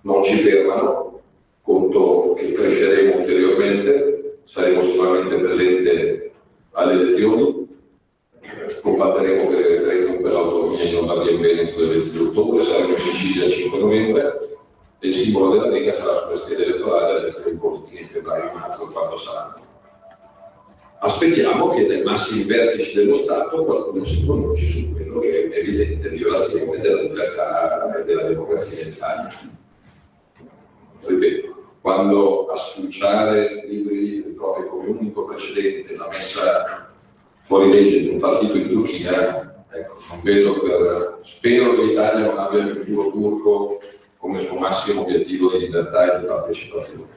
non ci fermano, conto che cresceremo ulteriormente, saremo sicuramente presenti alle elezioni, combatteremo per il referendum per l'autonomia in Lombardia e in Veneto del 22 ottobre, saremo in Sicilia il 5 novembre e il simbolo della Lega sarà sulle schede elettorali alle elezioni politiche in febbraio e marzo, quando saranno. Aspettiamo che dai massimi vertici dello Stato qualcuno si pronunci su quello che è un'evidente violazione della libertà e della democrazia in Italia. Ripeto, quando a spulciare libri ritrovi come unico precedente la messa fuori legge di un partito in Turchia, ecco, non vedo spero che l'Italia non abbia il futuro turco come suo massimo obiettivo di libertà e di partecipazione.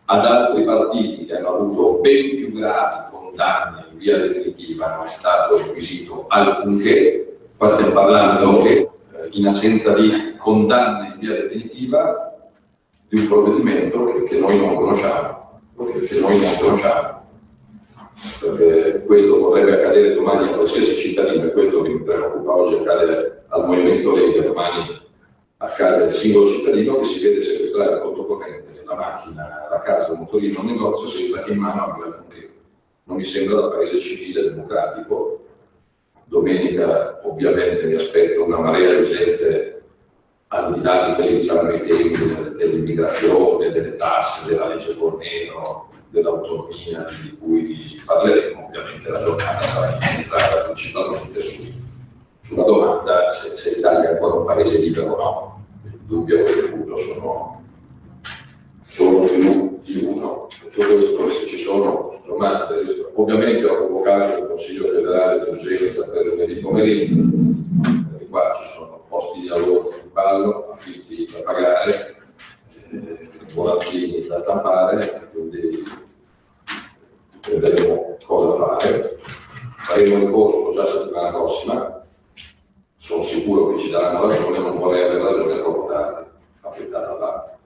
Ad altri partiti che hanno avuto ben più gravi condanne in via definitiva non è stato requisito alcunché. Qua stiamo parlando che in assenza di condanne in via definitiva di un provvedimento che noi non conosciamo, perché questo potrebbe accadere domani a qualsiasi cittadino, e questo che mi preoccupa oggi accade al Movimento Lega, domani accade al singolo cittadino che si vede sequestrare il conto corrente, la macchina, la casa, il motorino, un negozio senza che in mano abbia alcunché. Non mi sembra da paese civile democratico. Domenica ovviamente mi aspetto una marea di gente, al di là di quelli che saranno i temi dell'immigrazione, delle tasse, della legge Fornero, dell'autonomia di cui parleremo. Ovviamente la giornata sarà incentrata principalmente sulla domanda se l'Italia è ancora un paese libero o no. Il dubbio che appunto sono più di uno. Tutto questo, se ci sono domande, ovviamente ho convocato il Consiglio federale d'urgenza per lunedì pomeriggio, perché qua ci sono posti di lavoro in ballo, affitti da pagare, volantini da stampare, quindi vedremo cosa fare. Faremo il corso già settimana prossima. Sono sicuro che ci daranno ragione, non vorrei avere ragione troppo tardi, affrettata là.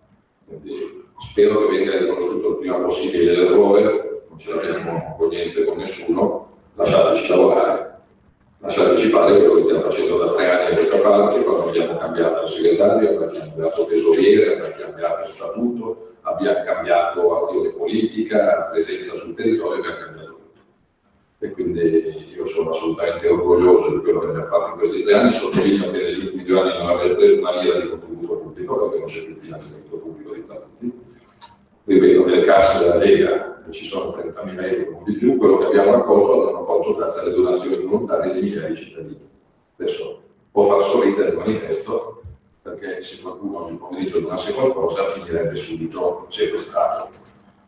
Quindi spero che venga riconosciuto il prima possibile l'errore, non ce l'abbiamo con niente, con nessuno, lasciateci lavorare, lasciateci fare quello che stiamo facendo da 3 anni a questa parte, quando abbiamo cambiato il segretario, abbiamo cambiato tesoriere, abbiamo cambiato statuto, abbiamo cambiato azione politica, presenza sul territorio, abbiamo cambiato tutto. E quindi io sono assolutamente orgoglioso di quello che abbiamo fatto in questi 3 anni. Sottolineo che negli ultimi 2 anni non aver preso una lira di contributo pubblico, perché non c'è più finanziamento pubblico dei partiti. Ripeto, nelle casse della Lega ci sono 30.000 euro, non di più. Quello che abbiamo raccolto l'hanno fatto grazie alle donazioni volontarie di migliaia di cittadini. Adesso può far sorridere il manifesto, perché se qualcuno oggi pomeriggio donasse qualcosa finirebbe subito sequestrato.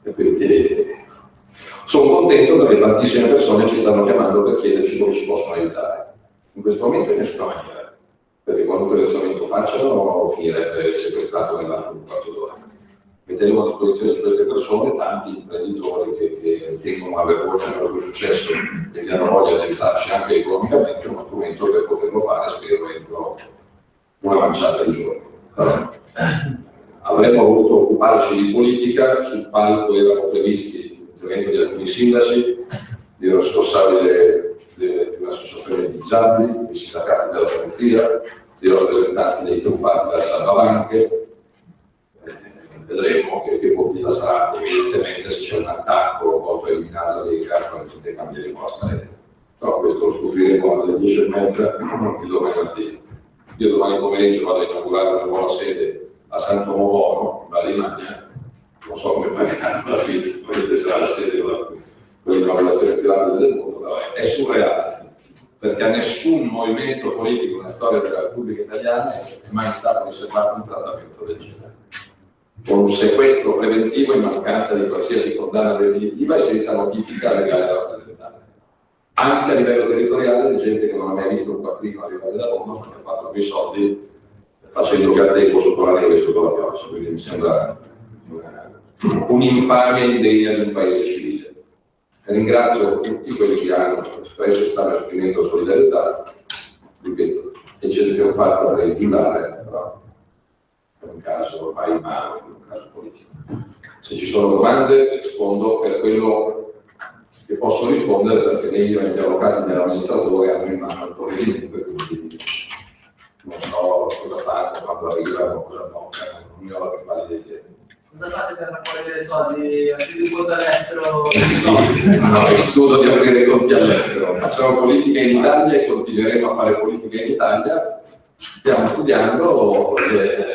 E quindi sono contento perché tantissime persone ci stanno chiamando per chiederci come ci possono aiutare. In questo momento in nessuna maniera, perché qualunque versamento facciano finirebbe sequestrato nell'arco di un quarto d'ora. Metteremo a disposizione di queste persone tanti imprenditori che ritengono una vergogna per quello che è successo e che hanno voglia di aiutarci anche economicamente, uno strumento per poterlo fare, spero, entro una manciata di giorni. Allora, avremmo voluto occuparci di politica, sul palco erano previsti l'intervento di alcuni sindaci, di responsabile di un'associazione di disabili, di sindacati della polizia, di rappresentanti dei truffati da salvabanche. Vedremo che Pontida sarà. Evidentemente se c'è un attacco volto a eliminare la Lega, probabilmente cambieremo la scaletta. Però questo lo scopriremo alle 10:30 il domani mattina. Io domani pomeriggio vado a inaugurare una nuova sede a Santo Movono, in Valle Magna. Non so come pagheranno l'affitto, probabilmente sarà la sede con l'inaugurazione più grande del mondo. È surreale. perché a nessun movimento politico nella storia della Repubblica Italiana è mai stato riservato un trattamento del genere, con un sequestro preventivo in mancanza di qualsiasi condanna definitiva e senza notifica legale da rappresentare. Anche a livello territoriale, di gente che non ha mai visto un quattrino arrivare da Roma, ma che ha fatto quei soldi facendo gazebo sotto la neve e sotto la pioggia, quindi mi sembra un'infamia indegna di un paese civile. Ringrazio tutti quelli che hanno spesso stanno esprimendo solidarietà, ripeto, eccezione fatta per il giurare, però è un caso ormai umano, è un caso politico. Se ci sono domande rispondo per quello che posso rispondere, perché né io né gli avvocati dell'amministratore hanno in mano il provvedimento, quindi non so cosa fanno quando arrivano, cosa toccano, non ne ho la più pallida idea. Cosa fate per raccogliere soldi? Aprite conti all'estero? Sì, no, escludo di aprire conti all'estero. Facciamo politica in Italia e continueremo a fare politica in Italia. Stiamo studiando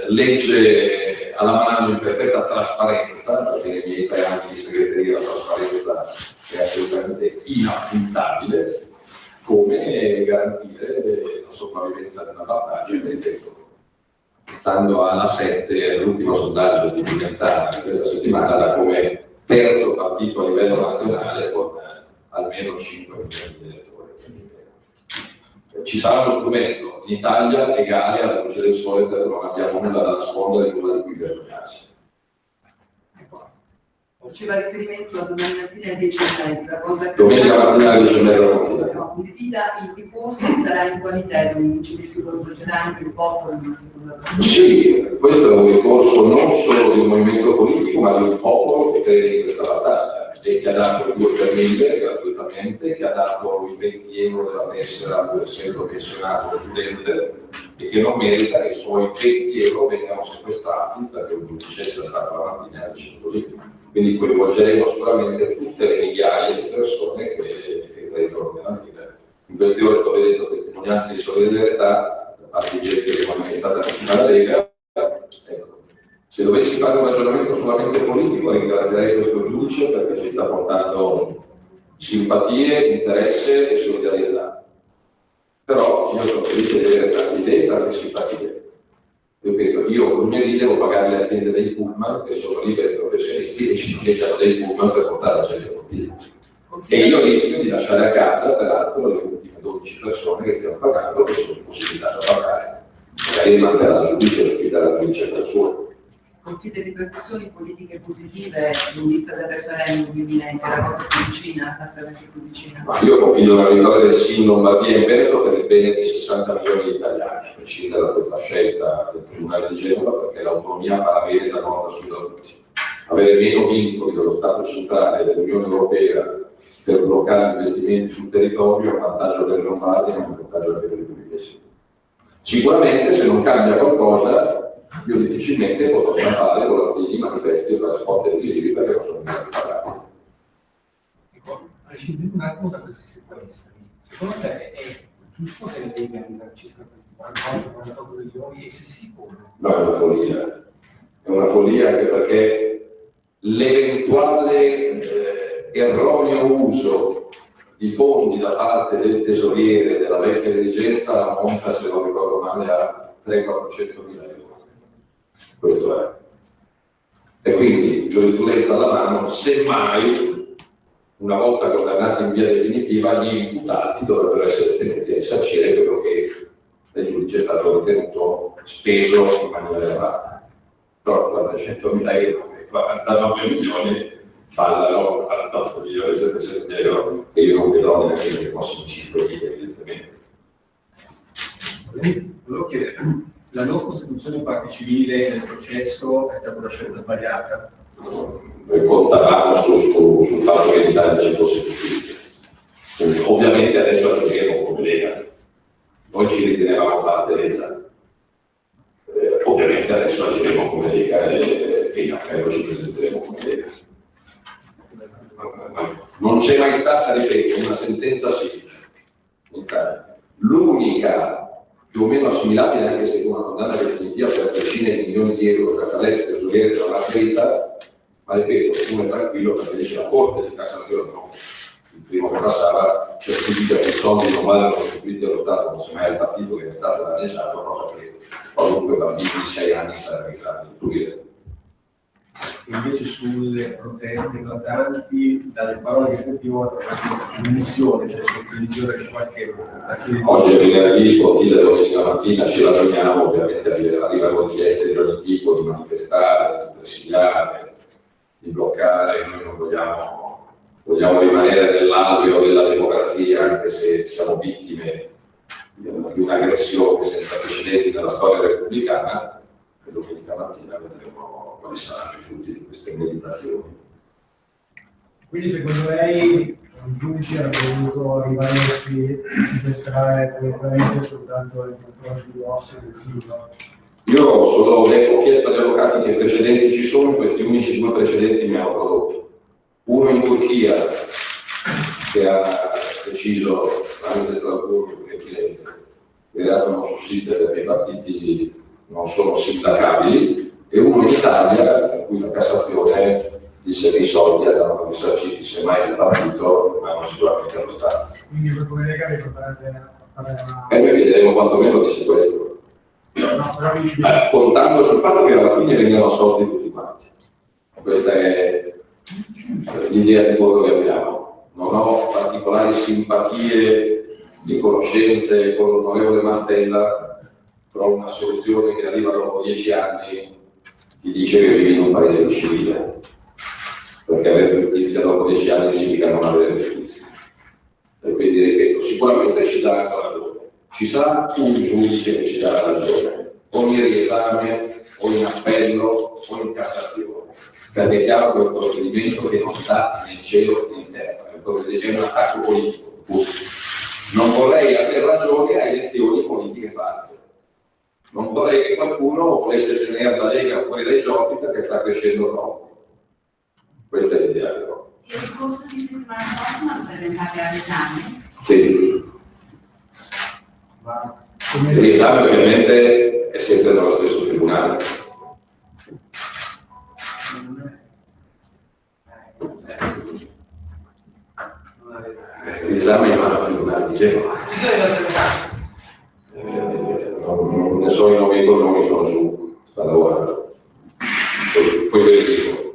legge alla mano in perfetta trasparenza, perché nei miei 3 anni di segreteria la trasparenza è assolutamente inappuntabile, come garantire la sopravvivenza della battaglia del tempo. Stando alla 7, l'ultimo sondaggio di Diventana di questa settimana, da come terzo partito a livello nazionale con almeno 5 milioni di elettori. Ci sarà uno strumento in Italia legale alla luce del sole, perché non abbiamo nulla da nascondere e nulla di cui vergognarsi. Faceva riferimento a domenica mattina alle 10:30, cosa che... Domenica mattina alle 10:30. No, il tifoso sarà in quali termini? Ci si coinvolgerà anche il popolo in seconda parte? Sì, questo è un ricorso non solo di un movimento politico, ma di un popolo che crede in questa battaglia e che ha dato il 2 per 1000 gratuitamente, che ha dato i 20 euro della tessera per essendo pensionato studente e che non merita che i suoi 20 euro vengano sequestrati perché un giudice si è alzato la mattina e ha deciso così. Quindi coinvolgeremo sicuramente tutte le migliaia di persone che credono nella vita. In queste ore sto vedendo testimonianze di solidarietà da parte di gente che non è stata vicina alla Lega. Ecco, se dovessi fare un ragionamento solamente politico, ringrazierei questo giudice perché ci sta portando simpatie, interesse e solidarietà. Però io sono felice di avere tante idee e tante simpatie. Ripeto, io con i miei lì devo pagare le aziende dei pullman, che sono liberi professionisti e ci noleggiano dei pullman per portare la gente continua. E io rischio di lasciare a casa, peraltro, le ultime 12 persone che stiamo pagando, che sono impossibilitate a pagare. Magari manterrà la giudice e ospitare la giudice per suo. Confide ripercussioni politiche positive in vista del referendum imminente, la cosa più vicina, la strada più vicina? Ma io confido nella vittoria del sì in Lombardia e in Veneto per il bene di 60 milioni di italiani, a prescindere da questa scelta del Tribunale di Genova, perché l'autonomia farà bene da nord a sud a tutti. Avere meno vincoli dello Stato centrale e dell'Unione Europea per bloccare gli investimenti sul territorio è un vantaggio per i lombardi e un vantaggio per i pugliesi. Sicuramente se non cambia qualcosa io difficilmente potrò stampare volantini, manifesti e fare spot televisivi perché non sono mai pagati. Prescindendo un attimo da questi sequestri, secondo te è giusto che le Lega risarcisca questi 44 milioni e se sì come? No, è una follia. È una follia anche perché l'eventuale erroneo uso di fondi da parte del tesoriere della vecchia dirigenza ammonta, se non ricordo male, a 300-400 mila euro. Questo è. E quindi giurisprudenza alla mano, semmai, una volta condannati in via definitiva, gli imputati dovrebbero essere tenuti a risarcire quello che il giudice è stato ritenuto speso in maniera elevata. Però 400.000 euro e 49 milioni ballano 48 milioni e 700 euro e io non vedo neanche nei prossimi 5 mesi, evidentemente. Volevo chiedere, la non costituzione in parte civile nel processo è stata una scelta sbagliata? Noi contavamo sul fatto che l'Italia ci fosse costituita. Ovviamente adesso agiremo come Lega. Noi ci ritenevamo parte Lega. Ovviamente adesso agiremo come Lega e in appello ci presenteremo come Lega. Non c'è mai stata, ripeto, una sentenza simile in Italia. L'unica più o meno assimilabile, anche se con una condanna definitiva per decine di milioni di euro per palestre e tesoriere della verità, ma ripeto, uno è tranquillo perché dice la Corte di Cassazione no. Il primo che passava certifica significa che i soldi non vadano restituiti allo Stato, non sia mai al partito che è stato danneggiato, cosa che qualunque bambino di 6 anni sarebbe in grado di intuire. Invece sulle proteste eclatanti, dalle parole che sentivo attraverso l'emissione, cioè l'utilizzazione di qualche azione. Oggi è venerdì, pontile domenica mattina ci ragioniamo, ovviamente arrivano richieste di ogni tipo, di manifestare, di presidiare, di bloccare. Noi non vogliamo rimanere nell'alveo della democrazia, anche se siamo vittime di un'aggressione senza precedenti nella storia repubblicana. E domenica mattina vedremo quali saranno i frutti di queste meditazioni. Quindi secondo lei un giudice ha dovuto arrivare a sequestrare correttamente soltanto il confronto di Rossi e del Silva? Io ho chiesto agli avvocati che precedenti ci sono, questi unici 2 precedenti mi hanno prodotto. Uno in Turchia, che ha deciso tramite Strasburgo che il reato non sussiste perché i partiti non sono sindacabili, e uno in Italia, in cui la Cassazione disse che i soldi andavano risarciti semmai il partito, ma non sicuramente allo Stato. Quindi voi come Lega vi portate a fare una... E noi chiederemo quantomeno dice questo. No, però contando sul fatto che alla fine vengano soldi tutti quanti. Questa è l'idea di quello che abbiamo. Non ho particolari simpatie di conoscenze con l'onorevole Mastella, però una soluzione che arriva dopo 10 anni ti dice che vivi in un paese civile, perché avere giustizia dopo 10 anni significa non avere giustizia. E quindi ripeto, sicuramente ci daranno ragione. Ci sarà un giudice che ci darà ragione, o in riesame, o in appello, o in Cassazione, perché è chiaro che è un provvedimento che non sta né in cielo né in terra, è un attacco politico. Non vorrei avere ragione a elezioni politiche fatte. Non vorrei che qualcuno volesse tenere la Lega fuori dai giochi perché sta crescendo troppo. Questa è l'idea che ho. E il corso di settimana prossima lo presentate all'esame? Sì. L'esame ovviamente è sempre nello stesso tribunale. L'esame è al tribunale di Genova. Chi sono i vostri avvocati? Non ne so i nomi e cognomi, sono su, sta lavorando. Poi ve li dico,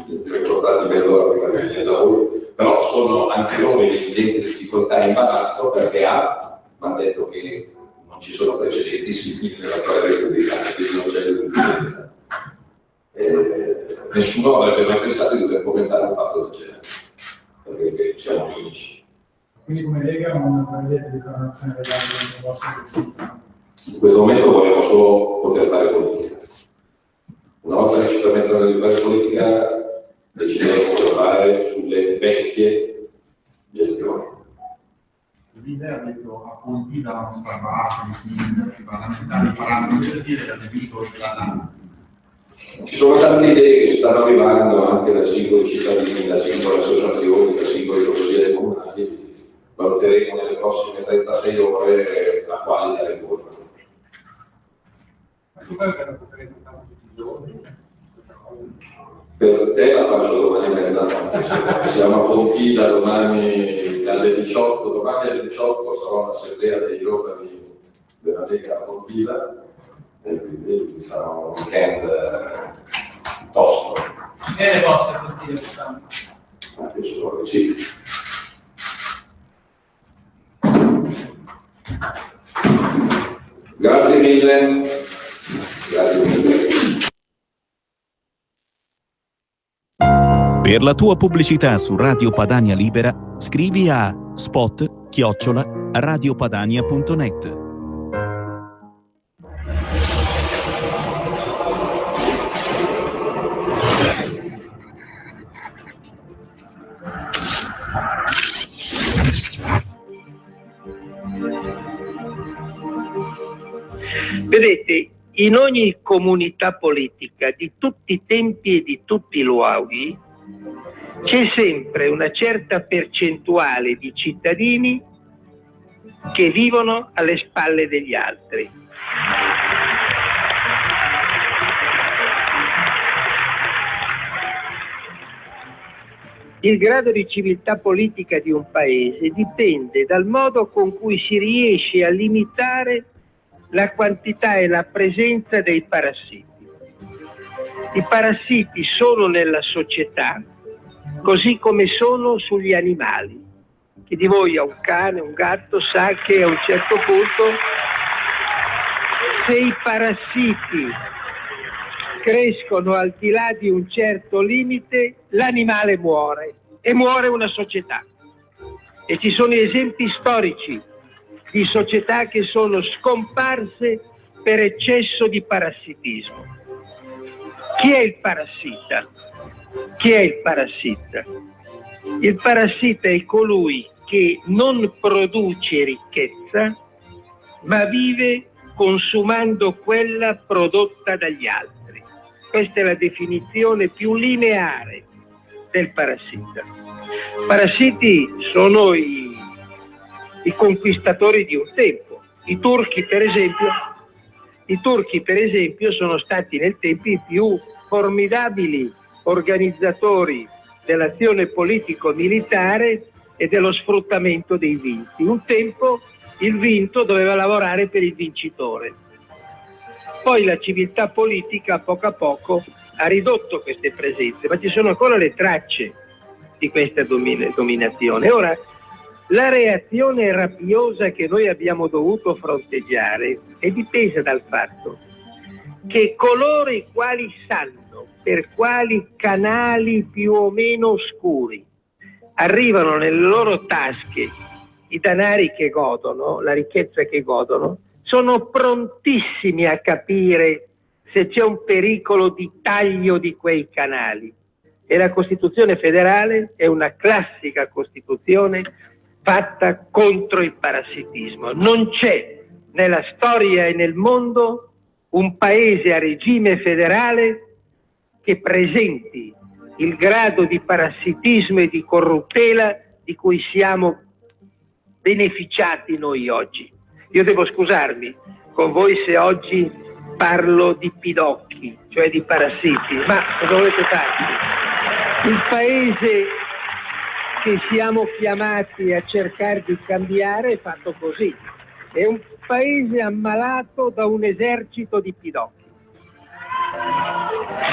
vi ho ricordato in mezz'ora prima che venire da voi, però sono anche loro in evidente difficoltà e imbarazzo perché mi hanno detto che non ci sono precedenti simili nella storia repubblicana, quindi non c'è giurisprudenza. Nessuno avrebbe mai pensato di dover commentare un fatto del genere, perché siamo gli unici. Quindi come Lega non prendete diffamazione legale nel vostro consiglio? In questo momento vogliamo solo poter fare politica. Una volta che ci permettono di fare politica, decideremo cosa fare sulle vecchie gestioni. L'idea ha detto appunti dalla nostra base, i sindaci, parlamentari, parlando di dire da nemico e dalla... Ci sono tante idee che stanno arrivando anche da singoli cittadini, da singole associazioni, da singoli consiglieri comunali. Valuteremo nelle prossime 36 ore la quale dare riforma. Ma tu fai una conferenza stampa tutti i giorni? Per te la faccio domani a mezzanotte. Siamo a Pontida domani alle 18. Domani alle 18 sarò all'assemblea dei giovani della Lega a Pontida e quindi sarà un weekend tosto. Si tiene vostra a Pontida quest'anno? Anche solo, sì. Grazie mille. Grazie mille. Per la tua pubblicità su Radio Padania Libera, scrivi a spot@radiopadania.net. Vedete, in ogni comunità politica di tutti i tempi e di tutti i luoghi c'è sempre una certa percentuale di cittadini che vivono alle spalle degli altri. Il grado di civiltà politica di un paese dipende dal modo con cui si riesce a limitare la quantità e la presenza dei parassiti. I parassiti sono nella società, così come sono sugli animali. Chi di voi ha un cane, un gatto, sa che a un certo punto, se i parassiti crescono al di là di un certo limite, l'animale muore e muore una società. E ci sono esempi storici di società che sono scomparse per eccesso di parassitismo. Chi è il parassita? Chi è il parassita? Il parassita è colui che non produce ricchezza, ma vive consumando quella prodotta dagli altri. Questa è la definizione più lineare del parassita. Parassiti sono i conquistatori di un tempo. I turchi, per esempio, sono stati nel tempo i più formidabili organizzatori dell'azione politico-militare e dello sfruttamento dei vinti. Un tempo il vinto doveva lavorare per il vincitore. Poi la civiltà politica a poco ha ridotto queste presenze, ma ci sono ancora le tracce di questa dominazione. Ora, la reazione rabbiosa che noi abbiamo dovuto fronteggiare è dipesa dal fatto che coloro i quali sanno per quali canali più o meno oscuri arrivano nelle loro tasche i denari che godono, la ricchezza che godono, sono prontissimi a capire se c'è un pericolo di taglio di quei canali. E la Costituzione federale è una classica Costituzione fatta contro il parassitismo. Non c'è nella storia e nel mondo un paese a regime federale che presenti il grado di parassitismo e di corruttela di cui siamo beneficiati noi oggi. Io devo scusarmi con voi se oggi parlo di pidocchi, cioè di parassiti, ma cosa volete fare? Il paese che siamo chiamati a cercare di cambiare è fatto così. È un paese ammalato da un esercito di pidocchi.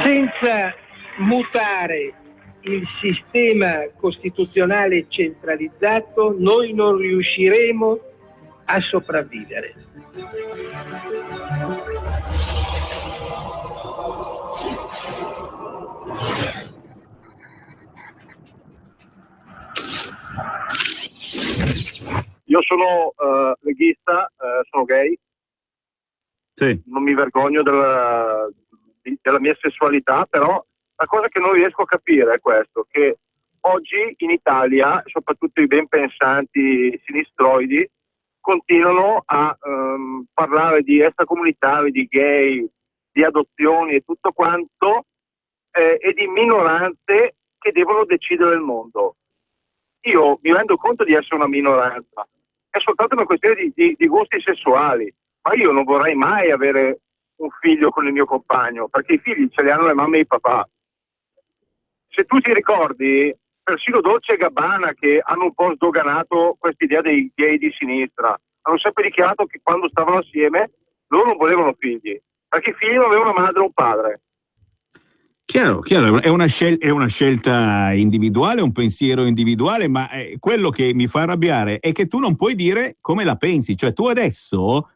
Senza mutare il sistema costituzionale centralizzato, noi non riusciremo a sopravvivere. Io sono leghista, sono gay, sì. Non mi vergogno della mia sessualità, però la cosa che non riesco a capire è questo, che oggi in Italia, soprattutto i ben pensanti sinistroidi, continuano a parlare di extracomunitari, di gay, di adozioni e tutto quanto, e di minoranze che devono decidere il mondo. Io mi rendo conto di essere una minoranza, è soltanto una questione di gusti sessuali, ma io non vorrei mai avere un figlio con il mio compagno, perché i figli ce li hanno le mamme e i papà. Se tu ti ricordi, persino Dolce e Gabbana, che hanno un po' sdoganato questa idea dei gay di sinistra, hanno sempre dichiarato che quando stavano assieme loro non volevano figli, perché i figli non avevano una madre o un padre. Chiaro, è una scelta individuale, un pensiero individuale, ma quello che mi fa arrabbiare è che tu non puoi dire come la pensi, cioè tu adesso,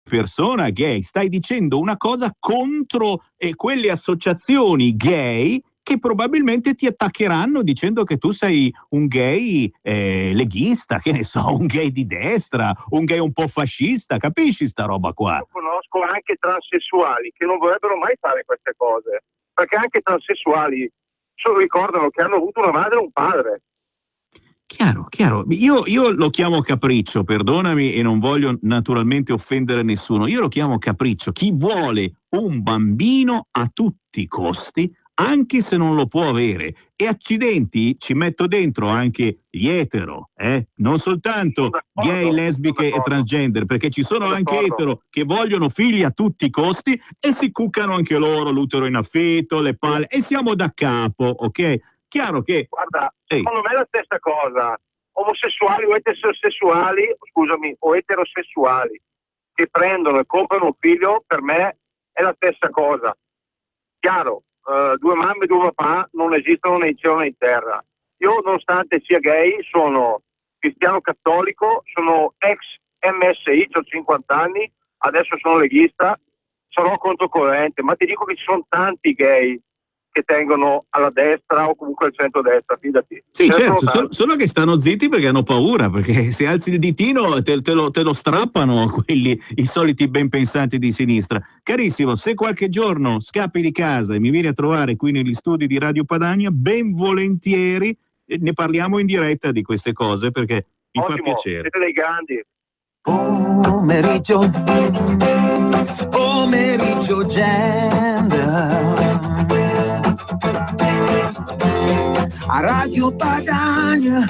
persona gay, stai dicendo una cosa contro quelle associazioni gay che probabilmente ti attaccheranno dicendo che tu sei un gay leghista, che ne so, un gay di destra, un gay un po' fascista, capisci sta roba qua? Io conosco anche transessuali che non vorrebbero mai fare queste cose, perché anche transessuali ricordano che hanno avuto una madre e un padre. Chiaro. Io lo chiamo capriccio, perdonami, e non voglio naturalmente offendere nessuno. Io lo chiamo capriccio. Chi vuole un bambino a tutti i costi, anche se non lo può avere. E accidenti, ci metto dentro anche gli etero, non soltanto gay, lesbiche e transgender, perché ci sono anche etero che vogliono figli a tutti i costi e si cuccano anche loro l'utero in affetto, le palle, e siamo da capo, ok? chiaro che... Guarda, Ehi. secondo me è la stessa cosa. Omosessuali o eterosessuali, scusami, o eterosessuali che prendono e comprano un figlio, per me è la stessa cosa. Chiaro, due mamme e due papà non esistono né in cielo né in terra. Io, nonostante sia gay, sono cristiano cattolico, sono ex MSI, ho 50 anni, adesso sono leghista, sarò controcorrente, ma ti dico che ci sono tanti gay che tengono alla destra o comunque al centro-destra, fidati. Sì, Ce ne certo, sono tanti. solo che stanno zitti perché hanno paura, perché se alzi il ditino te lo strappano quelli, i soliti ben pensanti di sinistra. Carissimo, se qualche giorno scappi di casa e mi vieni a trovare qui negli studi di Radio Padania, ben volentieri ne parliamo in diretta di queste cose, perché mi fa Ottimo, piacere. siete dei grandi. Pomeriggio gender a Radio Padania.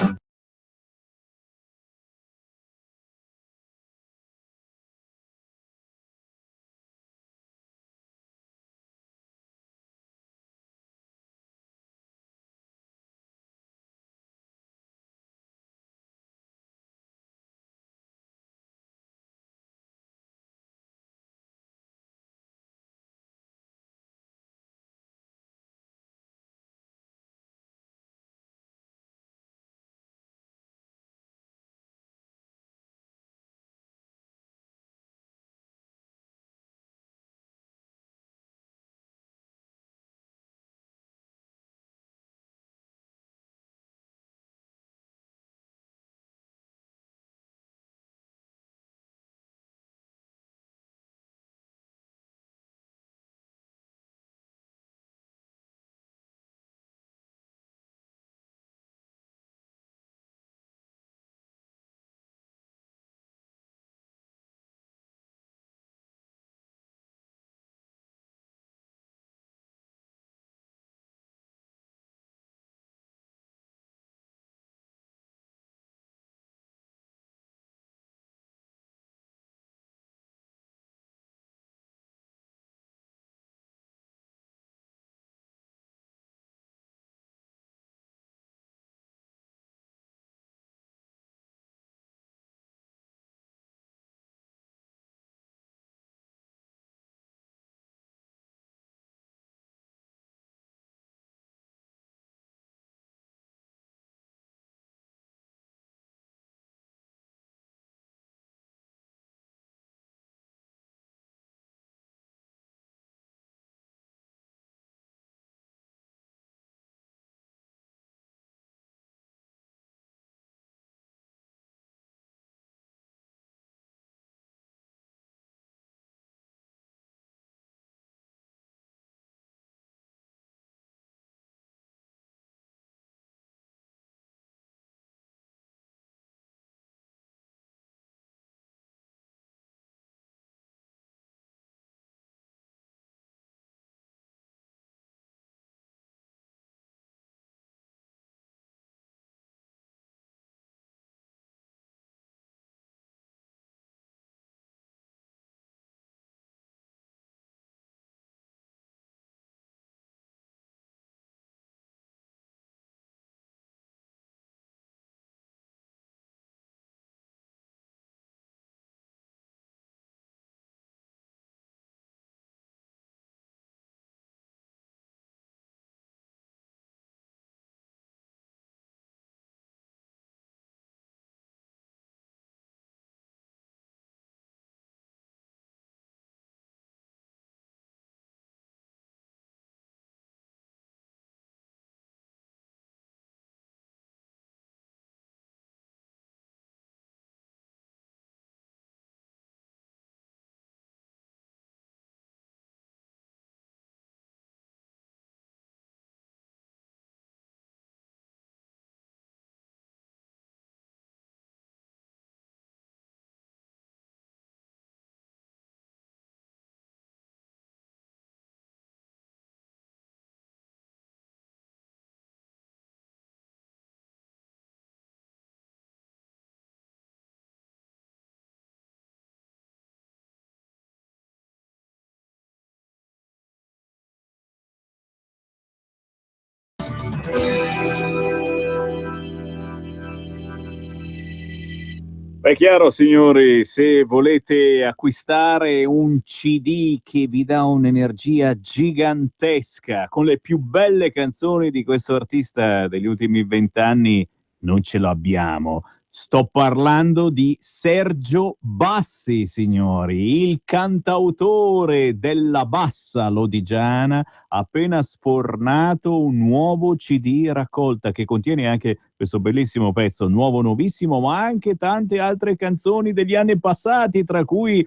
È chiaro, signori, se volete acquistare un CD che vi dà un'energia gigantesca con le più belle canzoni di questo artista degli ultimi 20 anni, non ce l'abbiamo. Sto parlando di Sergio Bassi, signori, il cantautore della bassa lodigiana, ha appena sfornato un nuovo CD raccolta che contiene anche questo bellissimo pezzo, nuovo nuovissimo, ma anche tante altre canzoni degli anni passati, tra cui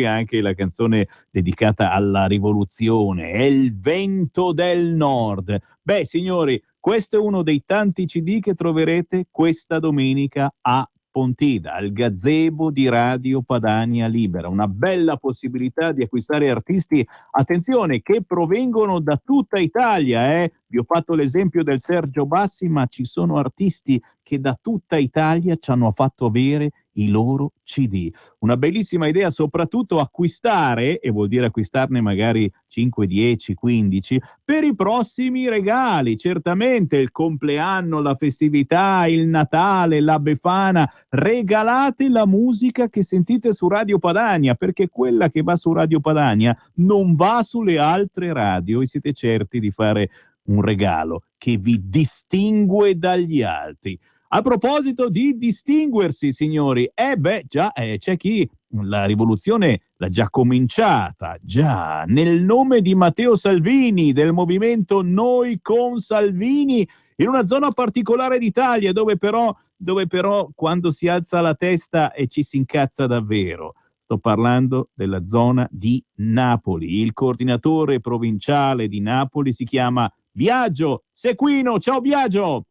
anche la canzone dedicata alla rivoluzione, È il vento del nord. Beh, signori, questo è uno dei tanti CD che troverete questa domenica a Pontida, al gazebo di Radio Padania Libera. Una bella possibilità di acquistare artisti, attenzione, che provengono da tutta Italia. Vi ho fatto l'esempio del Sergio Bassi, ma ci sono artisti che da tutta Italia ci hanno fatto avere i loro CD. Una bellissima idea, soprattutto acquistare, e vuol dire acquistarne magari 5, 10, 15, per i prossimi regali. Certamente il compleanno, la festività, il Natale, la Befana. Regalate la musica che sentite su Radio Padania, perché quella che va su Radio Padania non va sulle altre radio, e siete certi di fare un regalo che vi distingue dagli altri. A proposito di distinguersi, signori, c'è chi la rivoluzione l'ha già cominciata, già, nel nome di Matteo Salvini, del movimento Noi con Salvini, in una zona particolare d'Italia dove però quando si alza la testa e ci si incazza davvero. Sto parlando della zona di Napoli. Il coordinatore provinciale di Napoli si chiama Biagio Sequino. Ciao Biagio!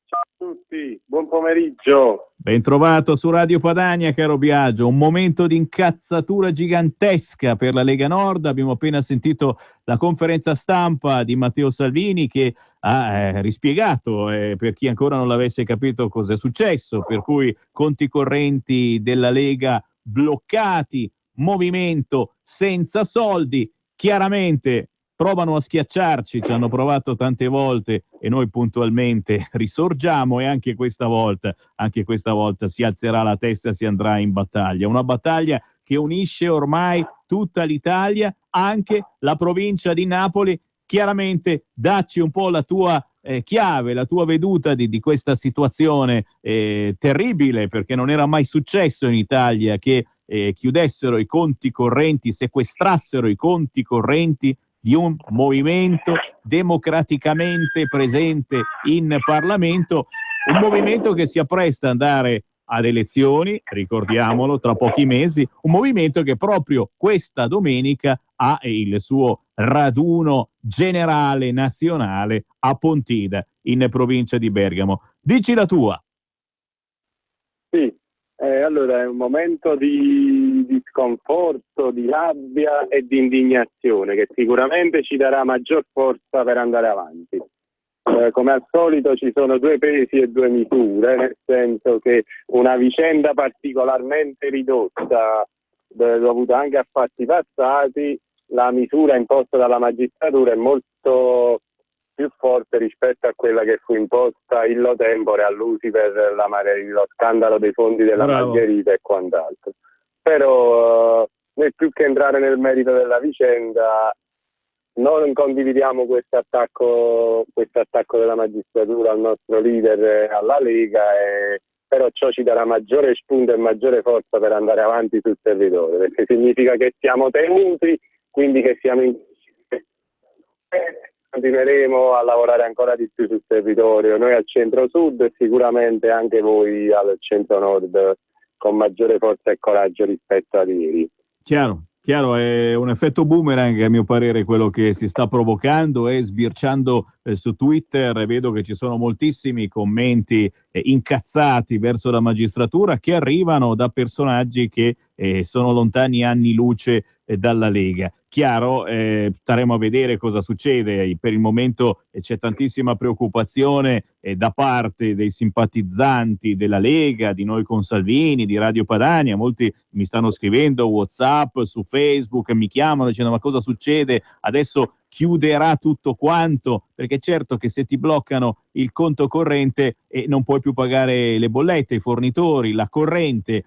Ciao a tutti, buon pomeriggio. Ben trovato su Radio Padania, caro Biagio. Un momento di incazzatura gigantesca per la Lega Nord. Abbiamo appena sentito la conferenza stampa di Matteo Salvini che ha rispiegato, per chi ancora non l'avesse capito, cosa è successo, per cui conti correnti della Lega bloccati, movimento senza soldi. Chiaramente provano a schiacciarci, ci hanno provato tante volte e noi puntualmente risorgiamo, e anche questa volta si alzerà la testa e si andrà in battaglia. Una battaglia che unisce ormai tutta l'Italia, anche la provincia di Napoli. Chiaramente dacci un po' la tua chiave, la tua veduta di questa situazione terribile, perché non era mai successo in Italia che chiudessero i conti correnti, sequestrassero i conti correnti di un movimento democraticamente presente in Parlamento, un movimento che si appresta ad andare ad elezioni, ricordiamolo, tra pochi mesi, un movimento che proprio questa domenica ha il suo raduno generale nazionale a Pontida, in provincia di Bergamo. Dici la tua. Sì, allora è un momento di sconforto, di rabbia e di indignazione che sicuramente ci darà maggior forza per andare avanti. Come al solito ci sono due pesi e due misure, nel senso che una vicenda particolarmente ridotta, dovuta anche a fatti passati, la misura imposta dalla magistratura è molto più forte rispetto a quella che fu imposta illo tempore all'USI per lo scandalo dei fondi della Margherita e quant'altro. Però noi, più che entrare nel merito della vicenda, non condividiamo questo attacco della magistratura al nostro leader e alla Lega, però ciò ci darà maggiore spunto e maggiore forza per andare avanti sul territorio, perché significa che siamo tenuti, quindi che siamo continueremo a lavorare ancora di più sul territorio, noi al centro-sud e sicuramente anche voi al centro-nord, con maggiore forza e coraggio rispetto ad ieri. Chiaro, è un effetto boomerang, a mio parere, quello che si sta provocando, e sbirciando su Twitter vedo che ci sono moltissimi commenti incazzati verso la magistratura che arrivano da personaggi che sono lontani anni luce dalla Lega. Chiaro, staremo a vedere cosa succede. Per il momento c'è tantissima preoccupazione da parte dei simpatizzanti della Lega, di Noi con Salvini, di Radio Padania. Molti mi stanno scrivendo WhatsApp, su Facebook, mi chiamano dicendo ma cosa succede? Adesso chiuderà tutto quanto? Perché certo che se ti bloccano il conto corrente non puoi più pagare le bollette, i fornitori, la corrente,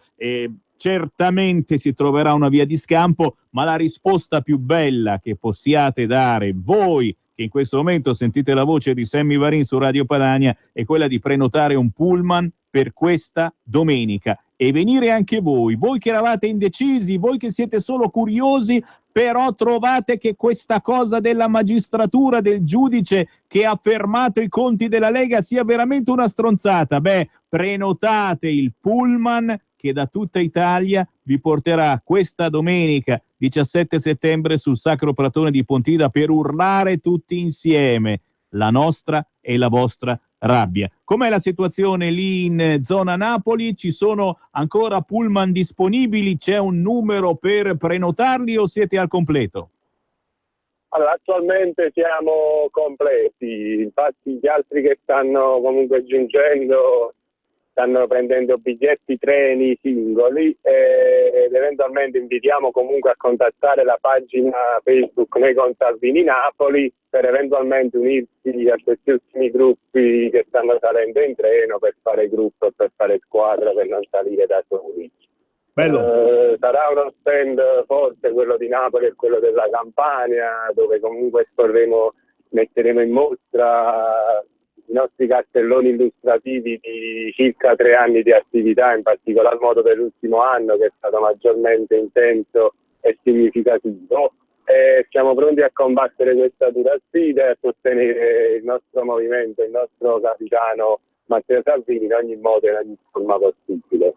certamente si troverà una via di scampo, ma la risposta più bella che possiate dare voi, che in questo momento sentite la voce di Sammy Varin su Radio Padania, è quella di prenotare un pullman per questa domenica e venire anche voi che eravate indecisi, voi che siete solo curiosi, però trovate che questa cosa della magistratura, del giudice che ha fermato i conti della Lega sia veramente una stronzata. Prenotate il pullman che da tutta Italia vi porterà questa domenica 17 settembre sul Sacro Pratone di Pontida per urlare tutti insieme la nostra e la vostra rabbia. Com'è la situazione lì in zona Napoli? Ci sono ancora pullman disponibili? C'è un numero per prenotarli o siete al completo? Allora, attualmente siamo completi, infatti gli altri che stanno comunque giungendo stanno prendendo biglietti treni singoli ed eventualmente invitiamo comunque a contattare la pagina Facebook Noi con Salvini Napoli per eventualmente unirsi a questi ultimi gruppi che stanno salendo in treno per fare gruppo e per fare squadra, per non salire da soli. Sarà uno stand forte quello di Napoli e quello della Campania, dove comunque metteremo in mostra i nostri cartelloni illustrativi di circa 3 anni di attività, in particolar modo dell'ultimo anno che è stato maggiormente intenso e significativo. Siamo pronti a combattere questa dura sfida e a sostenere il nostro movimento, il nostro capitano Matteo Salvini in ogni modo e in ogni forma possibile.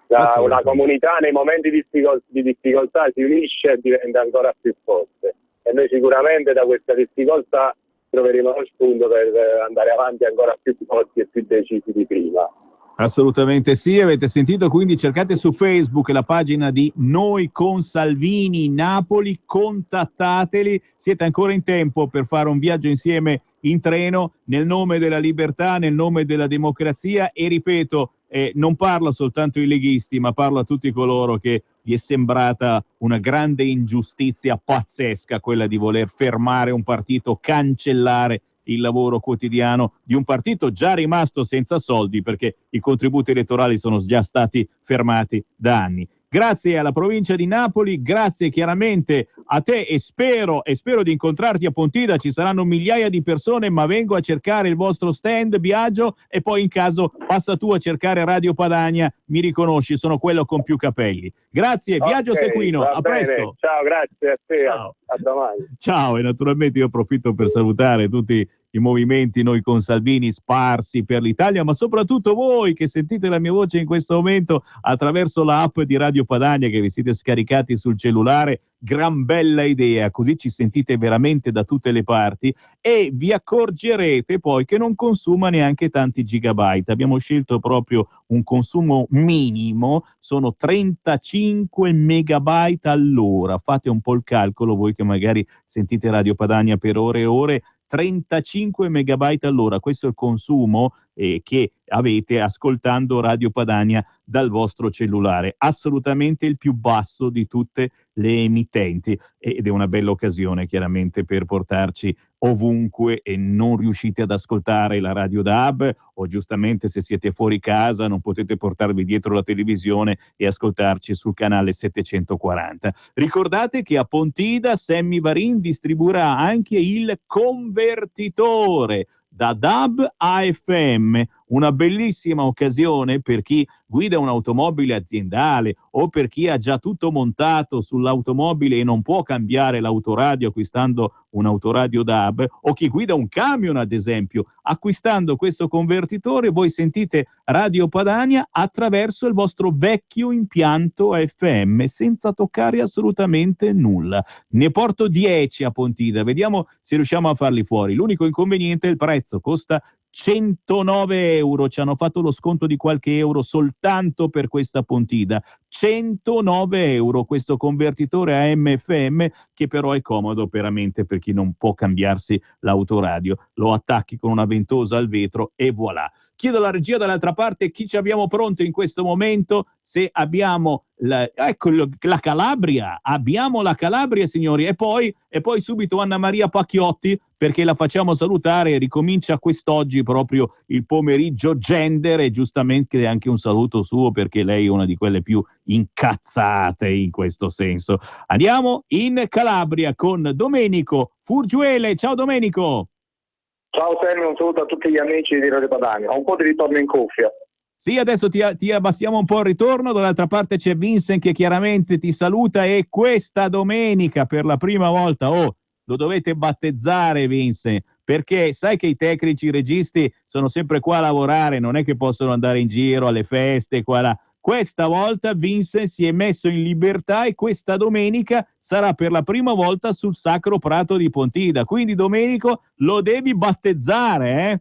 Una comunità nei momenti di difficoltà si unisce e diventa ancora più forte e noi sicuramente da questa difficoltà troveremo lo spunto per andare avanti ancora più forti e più decisi di prima. Assolutamente sì, avete sentito, quindi cercate su Facebook la pagina di Noi con Salvini Napoli, contattateli, siete ancora in tempo per fare un viaggio insieme in treno nel nome della libertà, nel nome della democrazia e ripeto, non parlo soltanto ai leghisti, ma parlo a tutti coloro che gli è sembrata una grande ingiustizia pazzesca quella di voler fermare un partito, cancellare il lavoro quotidiano di un partito già rimasto senza soldi perché i contributi elettorali sono già stati fermati da anni. Grazie alla provincia di Napoli, grazie chiaramente a te e spero di incontrarti a Pontida, ci saranno migliaia di persone, ma vengo a cercare il vostro stand, Biagio, e poi in caso passa tu a cercare Radio Padania, mi riconosci, sono quello con più capelli. Grazie, Biagio Sequino, a presto. Ciao, grazie a te, ciao. A domani. Ciao, e naturalmente io approfitto per salutare tutti i movimenti Noi con Salvini sparsi per l'Italia, ma soprattutto voi che sentite la mia voce in questo momento attraverso la app di Radio Padania che vi siete scaricati sul cellulare. Gran bella idea, così ci sentite veramente da tutte le parti e vi accorgerete poi che non consuma neanche tanti gigabyte. Abbiamo scelto proprio un consumo minimo, sono 35 megabyte all'ora. Fate un po' il calcolo voi che magari sentite Radio Padania per ore e ore. 35 megabyte all'ora, questo è il consumo che avete ascoltando Radio Padania dal vostro cellulare, assolutamente il più basso di tutte le emittenti ed è una bella occasione chiaramente per portarci ovunque e non riuscite ad ascoltare la radio DAB o giustamente se siete fuori casa non potete portarvi dietro la televisione e ascoltarci sul canale 740. Ricordate che a Pontida Sammy Varin distribuirà anche il convertitore da DAB a FM, una bellissima occasione per chi guida un'automobile aziendale o per chi ha già tutto montato sull'automobile e non può cambiare l'autoradio acquistando un autoradio DAB, o chi guida un camion ad esempio. Acquistando questo convertitore voi sentite Radio Padania attraverso il vostro vecchio impianto FM senza toccare assolutamente nulla. Ne porto 10 a Pontida, vediamo se riusciamo a farli fuori. L'unico inconveniente è il prezzo, costa 109 euro, ci hanno fatto lo sconto di qualche euro soltanto per questa Pontida. €109 questo convertitore AM/FM, che però è comodo veramente per chi non può cambiarsi l'autoradio. Lo attacchi con una ventosa al vetro e voilà. Chiedo alla regia dall'altra parte chi ci abbiamo pronto in questo momento, se abbiamo la Calabria. Abbiamo la Calabria, signori, e poi subito Anna Maria Pacchiotti, perché la facciamo salutare. Ricomincia quest'oggi proprio il pomeriggio gender, e giustamente anche un saluto suo, perché lei è una di quelle più incazzate in questo senso. Andiamo in Calabria con Domenico Furgiuele. Ciao Domenico. Ciao Sammy, un saluto a tutti gli amici di Radio Padania. Ho un po' di ritorno in cuffia. Sì, adesso ti abbassiamo un po' il ritorno. Dall'altra parte c'è Vincent che chiaramente ti saluta, e questa domenica per la prima volta, lo dovete battezzare Vincent, perché sai che i tecnici, i registi sono sempre qua a lavorare, non è che possono andare in giro alle feste qua là. Questa volta Vincent si è messo in libertà e questa domenica sarà per la prima volta sul Sacro Prato di Pontida. Quindi Domenico lo devi battezzare, eh?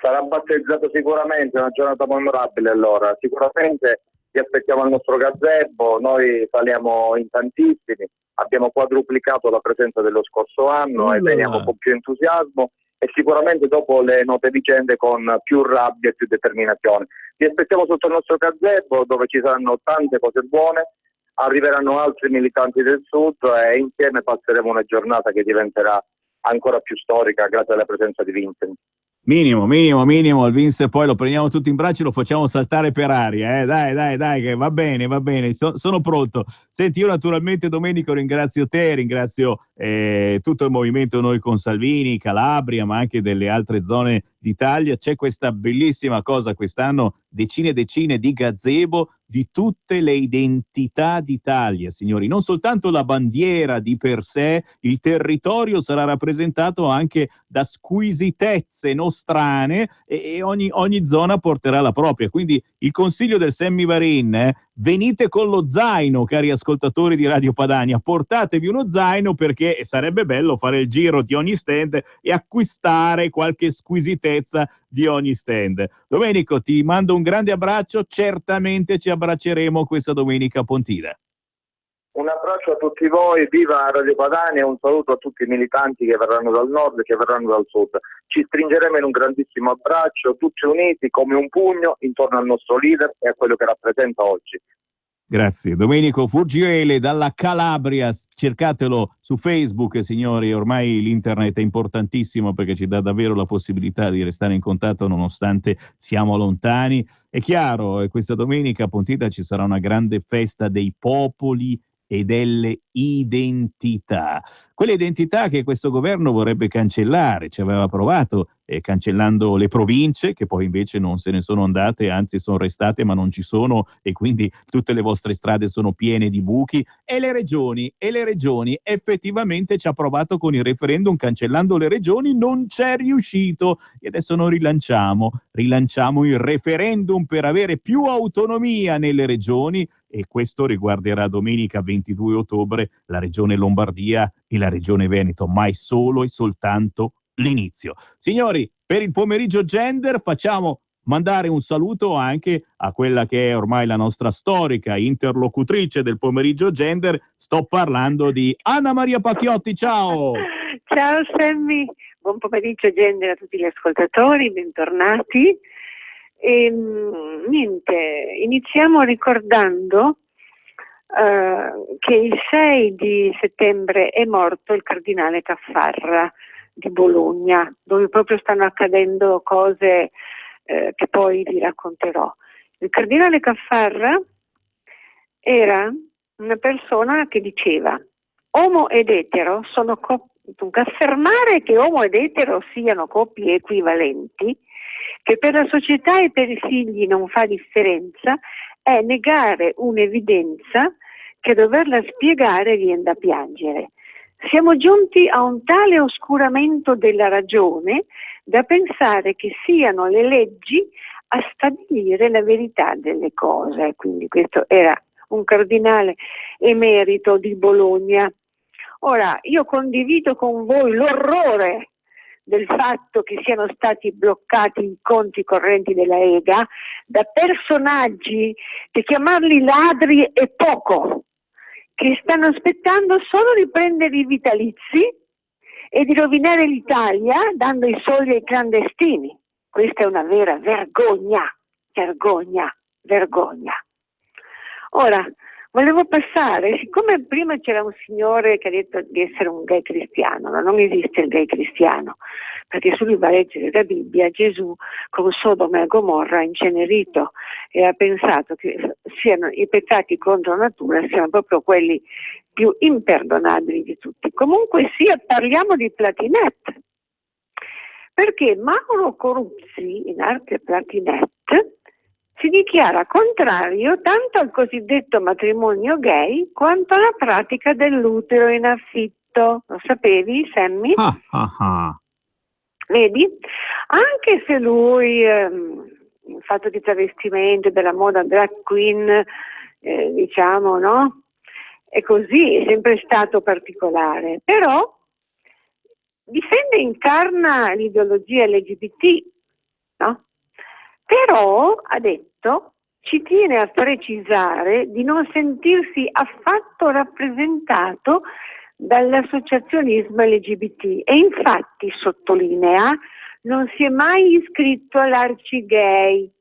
Sarà battezzato sicuramente, è una giornata memorabile. Allora sicuramente vi aspettiamo al nostro gazebo, noi saliamo in tantissimi, abbiamo quadruplicato la presenza dello scorso anno e veniamo con più entusiasmo, e sicuramente dopo le note vicende con più rabbia e più determinazione. Vi aspettiamo sotto il nostro gazebo, dove ci saranno tante cose buone, arriveranno altri militanti del Sud e insieme passeremo una giornata che diventerà ancora più storica grazie alla presenza di Vincent. Minimo, il Vince poi lo prendiamo tutti in braccio e lo facciamo saltare per aria, dai, che va bene, sono pronto. Senti, io naturalmente Domenico ringrazio te, ringrazio tutto il movimento Noi con Salvini, Calabria, ma anche delle altre zone d'Italia. C'è questa bellissima cosa quest'anno, decine e decine di gazebo di tutte le identità d'Italia, signori, non soltanto la bandiera di per sé, il territorio sarà rappresentato anche da squisitezze nostrane, e ogni zona porterà la propria. Quindi il consiglio del Sammy Varin, venite con lo zaino, cari ascoltatori di Radio Padania, portatevi uno zaino, perché sarebbe bello fare il giro di ogni stand e acquistare qualche squisitezza di ogni stand. Domenico, ti mando un grande abbraccio, certamente ci abbracceremo questa domenica a Pontida. Un abbraccio a tutti voi, viva Radio Padania, e un saluto a tutti i militanti che verranno dal nord e che verranno dal sud. Ci stringeremo in un grandissimo abbraccio, tutti uniti come un pugno intorno al nostro leader e a quello che rappresenta oggi. Grazie. Domenico Furgiuele dalla Calabria, cercatelo su Facebook, signori, ormai l'internet è importantissimo perché ci dà davvero la possibilità di restare in contatto nonostante siamo lontani. È chiaro, questa domenica a Pontida ci sarà una grande festa dei popoli e delle identità. Quelle identità che questo governo vorrebbe cancellare, ci aveva provato cancellando le province, che poi invece non se ne sono andate, anzi sono restate ma non ci sono, e quindi tutte le vostre strade sono piene di buchi, e le regioni effettivamente ci ha provato con il referendum, cancellando le regioni, non c'è riuscito, e adesso noi rilanciamo il referendum per avere più autonomia nelle regioni, e questo riguarderà domenica 22 ottobre la regione Lombardia e la regione Veneto, ma è solo e soltanto l'inizio. Signori, per il pomeriggio gender facciamo mandare un saluto anche a quella che è ormai la nostra storica interlocutrice del pomeriggio gender. Sto parlando di Anna Maria Pacchiotti. Ciao! Ciao Sammy, buon pomeriggio gender a tutti gli ascoltatori, bentornati. Iniziamo ricordando che il 6 di settembre è morto il cardinale Caffarra di Bologna, dove proprio stanno accadendo cose che poi vi racconterò. Il cardinale Caffarra era una persona che diceva: homo ed etero sono dunque affermare che homo ed etero siano coppie equivalenti, che per la società e per i figli non fa differenza, è negare un'evidenza che doverla spiegare viene da piangere. Siamo giunti a un tale oscuramento della ragione da pensare che siano le leggi a stabilire la verità delle cose. Quindi questo era un cardinale emerito di Bologna. Ora, io condivido con voi l'orrore del fatto che siano stati bloccati i conti correnti della Lega da personaggi che chiamarli ladri è poco, che stanno aspettando solo di prendere i vitalizi e di rovinare l'Italia dando i soldi ai clandestini. Questa è una vera vergogna, vergogna, vergogna. Ora, volevo passare, siccome prima c'era un signore che ha detto di essere un gay cristiano, ma non esiste il gay cristiano, perché se lui va a leggere la Bibbia, Gesù con Sodoma e Gomorra ha incenerito e ha pensato che siano i peccati contro natura siano proprio quelli più imperdonabili di tutti. Comunque sia, parliamo di Platinet, perché Mauro Coruzzi, in arte Platinet, si dichiara contrario tanto al cosiddetto matrimonio gay quanto alla pratica dell'utero in affitto. Lo sapevi, Sammy? Vedi? Anche se lui, in fatto di travestimento, della moda drag queen, diciamo, no? È così, è sempre stato particolare, però difende e incarna l'ideologia LGBT, no? Però, ha detto, ci tiene a precisare di non sentirsi affatto rappresentato dall'associazionismo LGBT e infatti, sottolinea, non si è mai iscritto all'Arcigay,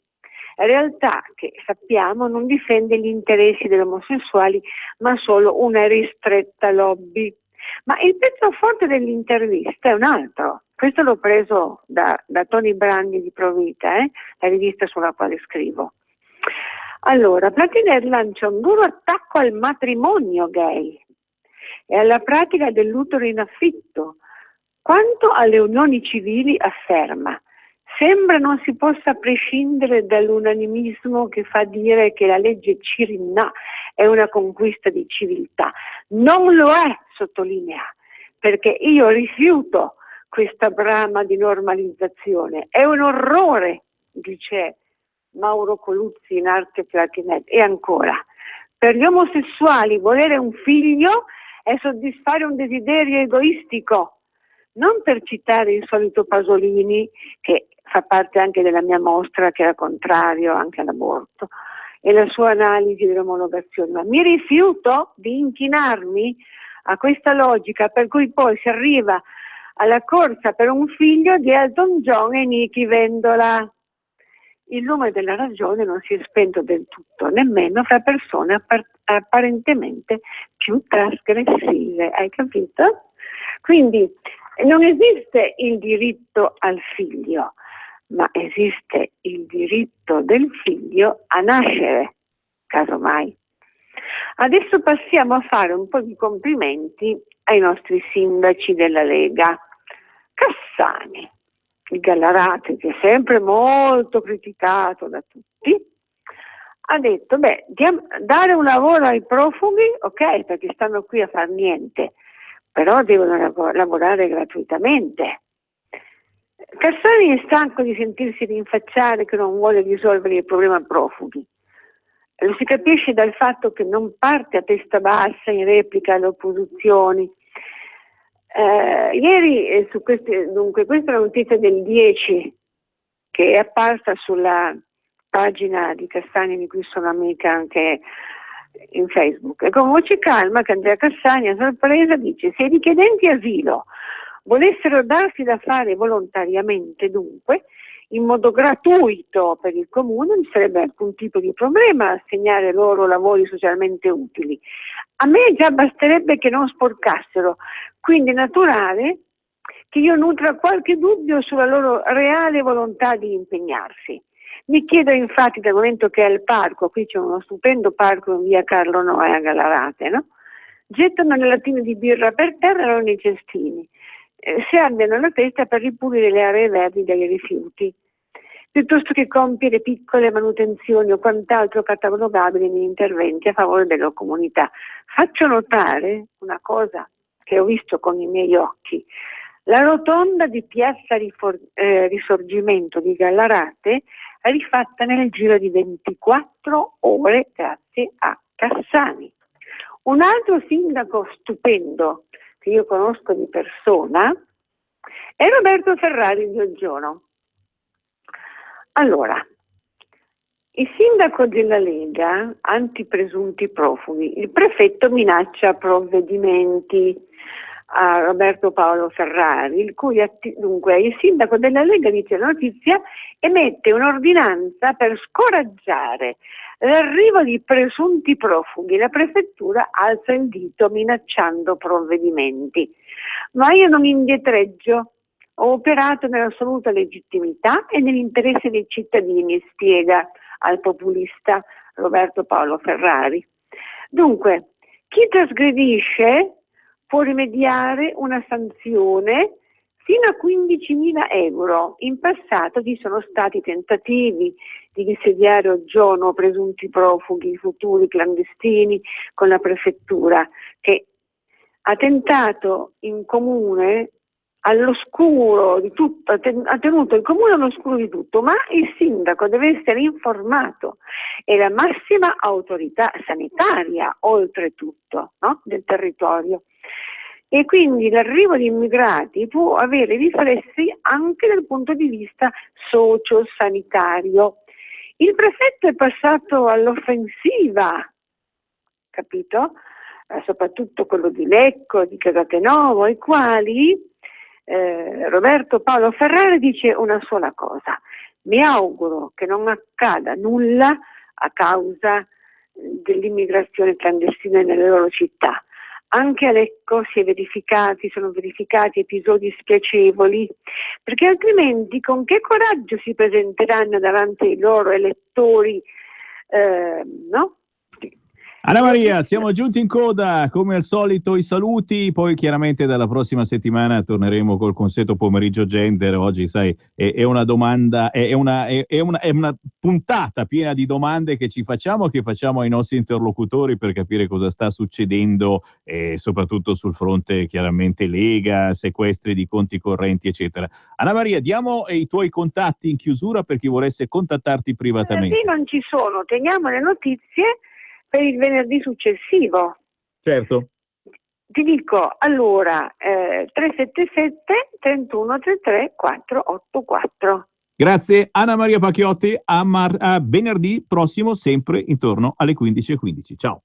realtà che sappiamo non difende gli interessi degli omosessuali ma solo una ristretta lobby. Ma il pezzo forte dell'intervista è un altro. Questo l'ho preso da Tony Brandi di Provita, la rivista sulla quale scrivo. Allora, Platinet lancia un duro attacco al matrimonio gay e alla pratica dell'utero in affitto. Quanto alle unioni civili afferma: sembra non si possa prescindere dall'unanimismo che fa dire che la legge Cirinna è una conquista di civiltà. Non lo è, sottolinea, perché io rifiuto questa brama di normalizzazione. È un orrore, dice Mauro Coluzzi in arte Platinet. E ancora, per gli omosessuali volere un figlio è soddisfare un desiderio egoistico. Non per citare il solito Pasolini, che fa parte anche della mia mostra, che era contrario anche all'aborto, e la sua analisi dell'omologazione, ma mi rifiuto di inchinarmi a questa logica per cui poi si arriva alla corsa per un figlio di Elton John e Nicky Vendola. Il lume della ragione non si è spento del tutto, nemmeno fra persone apparentemente più trasgressive, hai capito? Quindi non esiste il diritto al figlio, ma esiste il diritto del figlio a nascere, casomai. Adesso passiamo a fare un po' di complimenti ai nostri sindaci della Lega. Cassani, il Gallarate, che è sempre molto criticato da tutti, ha detto, dare un lavoro ai profughi, ok, perché stanno qui a far niente, però devono lavorare gratuitamente. Cassani è stanco di sentirsi rinfacciare che non vuole risolvere il problema profughi. Lo si capisce dal fatto che non parte a testa bassa in replica alle opposizioni. Ieri, dunque, questa è la notizia del 10 che è apparsa sulla pagina di Cassani, di cui sono amica anche in Facebook. E con voce calma che Andrea Cassani, a sorpresa, dice: se i richiedenti asilo volessero darsi da fare volontariamente, dunque, in modo gratuito per il comune, non sarebbe alcun tipo di problema assegnare loro lavori socialmente utili. A me già basterebbe che non sporcassero, quindi è naturale che io nutra qualche dubbio sulla loro reale volontà di impegnarsi. Mi chiedo infatti, dal momento che è al parco, qui c'è uno stupendo parco in via Carlo Noè a Gallarate, no? Gettano le lattine di birra per terra e non nei cestini. Se abbiano la testa per ripulire le aree verdi dai rifiuti, piuttosto che compiere piccole manutenzioni o quant'altro catalogabile negli interventi a favore della comunità. Faccio notare una cosa che ho visto con i miei occhi. La rotonda di Piazza Risorgimento di Gallarate è rifatta nel giro di 24 ore grazie a Cassani. Un altro sindaco stupendo che io conosco di persona è Roberto Ferrari di Oggiano. Allora, Il sindaco della Lega, antipresunti profughi, il prefetto minaccia provvedimenti a Roberto Paolo Ferrari, dunque il sindaco della Lega, dice la notizia, emette un'ordinanza per scoraggiare l'arrivo di presunti profughi. La prefettura alza il dito minacciando provvedimenti. Ma io non indietreggio, ho operato nell'assoluta legittimità e nell'interesse dei cittadini, spiega al populista Roberto Paolo Ferrari. Dunque, chi trasgredisce può rimediare una sanzione fino a 15.000 euro. In passato ci sono stati tentativi di dissediare o giorno presunti profughi, futuri clandestini, con la prefettura, che ha tentato in comune all'oscuro di tutto, ha tenuto il comune all'oscuro di tutto, ma il sindaco deve essere informato, è la massima autorità sanitaria oltretutto, no? Del territorio. E quindi l'arrivo di immigrati può avere riflessi anche dal punto di vista socio-sanitario. Il prefetto è passato all'offensiva, capito? Soprattutto quello di Lecco, di Casatenovo, i quali Roberto Paolo Ferrari dice una sola cosa: mi auguro che non accada nulla a causa dell'immigrazione clandestina nelle loro città. Anche a Lecco sono verificati episodi spiacevoli, perché altrimenti con che coraggio si presenteranno davanti ai loro elettori, no? Anna Maria, siamo giunti in coda, come al solito i saluti, poi chiaramente dalla prossima settimana torneremo col consueto pomeriggio gender. Oggi sai è una domanda, è una puntata piena di domande che ci facciamo, che facciamo ai nostri interlocutori per capire cosa sta succedendo, soprattutto sul fronte chiaramente Lega, sequestri di conti correnti eccetera. Anna Maria, diamo i tuoi contatti in chiusura per chi volesse contattarti privatamente. Venerdì non ci sono, teniamo le notizie per il venerdì successivo. Certo. Ti dico, allora, 377 3133 484. Grazie Anna Maria Pacchiotti, a venerdì prossimo sempre intorno alle 15:15. Ciao.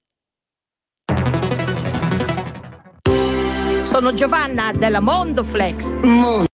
Sono Giovanna della Mondoflex.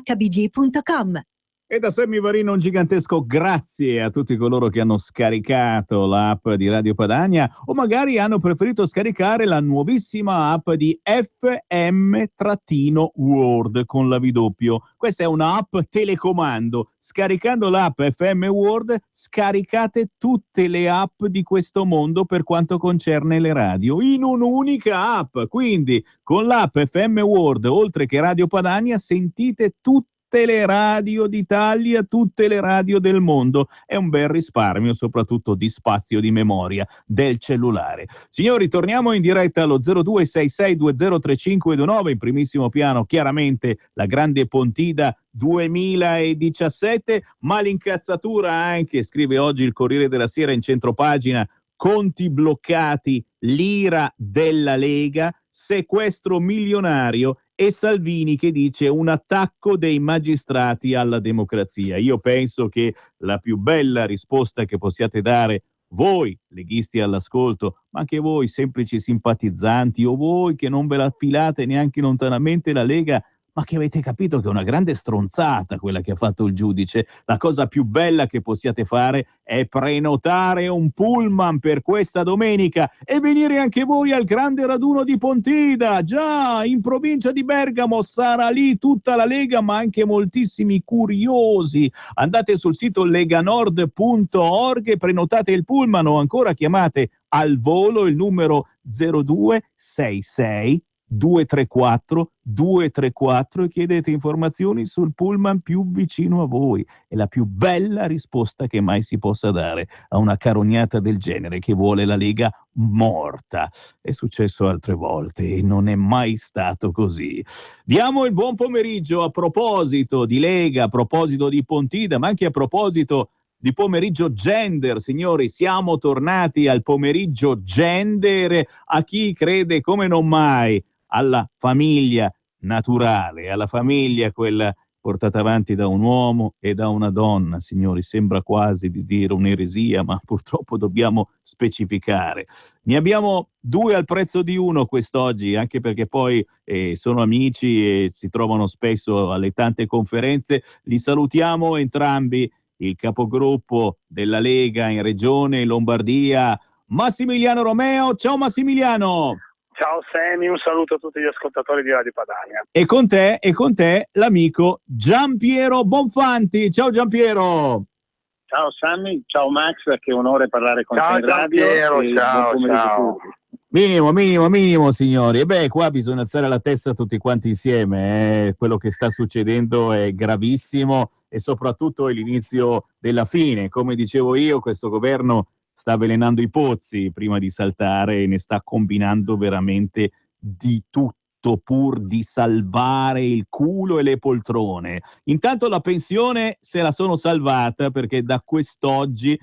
hbg.com. E da Sammy Varino un gigantesco grazie a tutti coloro che hanno scaricato l'app di Radio Padania o magari hanno preferito scaricare la nuovissima app di FM-World con la V doppio. Questa è una app telecomando. Scaricando l'app FM World scaricate tutte le app di questo mondo per quanto concerne le radio in un'unica app. Quindi con l'app FM World, oltre che Radio Padania, sentite tutte le radio d'Italia, tutte le radio del mondo. È un bel risparmio, soprattutto di spazio di memoria del cellulare. Signori, torniamo in diretta allo 0266203529, in primissimo piano chiaramente la grande Pontida 2017, ma l'incazzatura anche, scrive oggi il Corriere della Sera in centropagina, conti bloccati, l'ira della Lega, sequestro milionario e Salvini che dice un attacco dei magistrati alla democrazia. Io penso che la più bella risposta che possiate dare voi, leghisti all'ascolto, ma anche voi semplici simpatizzanti o voi che non ve la filate neanche lontanamente la Lega, ma che avete capito che è una grande stronzata quella che ha fatto il giudice. La cosa più bella che possiate fare è prenotare un pullman per questa domenica e venire anche voi al grande raduno di Pontida. Già, in provincia di Bergamo sarà lì tutta la Lega, ma anche moltissimi curiosi. Andate sul sito leganord.org e prenotate il pullman o ancora chiamate al volo il numero 0266 234 234 e chiedete informazioni sul pullman più vicino a voi. È la più bella risposta che mai si possa dare a una carognata del genere che vuole la Lega morta. È successo altre volte e non è mai stato così. Diamo il buon pomeriggio a proposito di Lega, a proposito di Pontida, ma anche a proposito di pomeriggio gender. Signori, siamo tornati al pomeriggio gender, a chi crede come non mai alla famiglia naturale, alla famiglia quella portata avanti da un uomo e da una donna. Signori, sembra quasi di dire un'eresia, ma purtroppo dobbiamo specificare. Ne abbiamo due al prezzo di uno quest'oggi, anche perché poi sono amici e si trovano spesso alle tante conferenze. Li salutiamo entrambi, il capogruppo della Lega in Regione Lombardia, Massimiliano Romeo. Ciao Massimiliano! Ciao Sammy, un saluto a tutti gli ascoltatori di Radio Padania. E con te l'amico Giampiero Bonfanti. Ciao Giampiero! Ciao Sammy, ciao Max, che onore parlare con te in radio. Ciao. Minimo, signori. E qua bisogna alzare la testa tutti quanti insieme. Quello che sta succedendo è gravissimo e soprattutto è l'inizio della fine. Come dicevo io, questo governo sta avvelenando i pozzi prima di saltare e ne sta combinando veramente di tutto pur di salvare il culo e le poltrone. Intanto la pensione se la sono salvata, perché da quest'oggi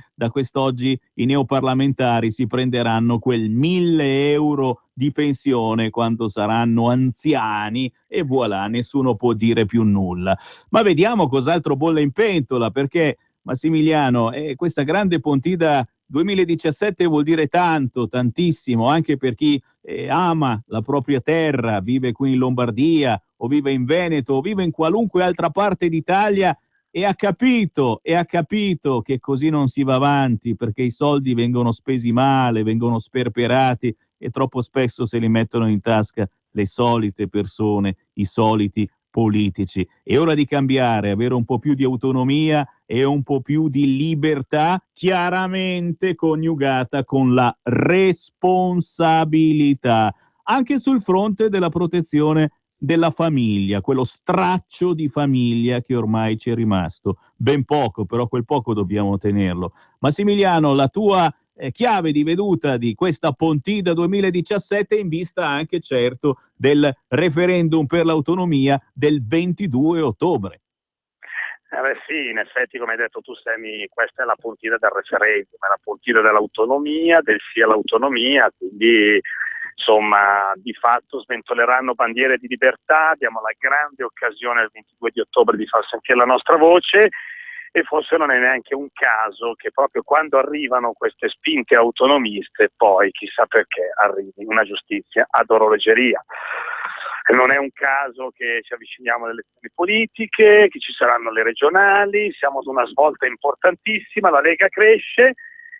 i neoparlamentari si prenderanno quel 1.000 euro di pensione quando saranno anziani e voilà, nessuno può dire più nulla. Ma vediamo cos'altro bolle in pentola, perché Massimiliano, questa grande Pontida 2017 vuol dire tanto, tantissimo, anche per chi ama la propria terra, vive qui in Lombardia o vive in Veneto o vive in qualunque altra parte d'Italia e ha capito che così non si va avanti, perché i soldi vengono spesi male, vengono sperperati e troppo spesso se li mettono in tasca le solite persone, i soliti politici. È ora di cambiare, avere un po' più di autonomia e un po' più di libertà, chiaramente coniugata con la responsabilità, anche sul fronte della protezione della famiglia, quello straccio di famiglia che ormai ci è rimasto. Ben poco, però quel poco dobbiamo tenerlo. Massimiliano, la tua chiave di veduta di questa Pontida 2017 in vista anche certo del referendum per l'autonomia del 22 ottobre. Sì, in effetti come hai detto tu Sammy, questa è la Pontida del referendum, è la Pontida dell'autonomia, del sì all'autonomia, quindi insomma di fatto sventoleranno bandiere di libertà, diamo la grande occasione il 22 di ottobre di far sentire la nostra voce. E forse non è neanche un caso che proprio quando arrivano queste spinte autonomiste poi chissà perché arrivi una giustizia ad orologeria. Non è un caso che ci avviciniamo alle elezioni politiche, che ci saranno le regionali, siamo ad una svolta importantissima, la Lega cresce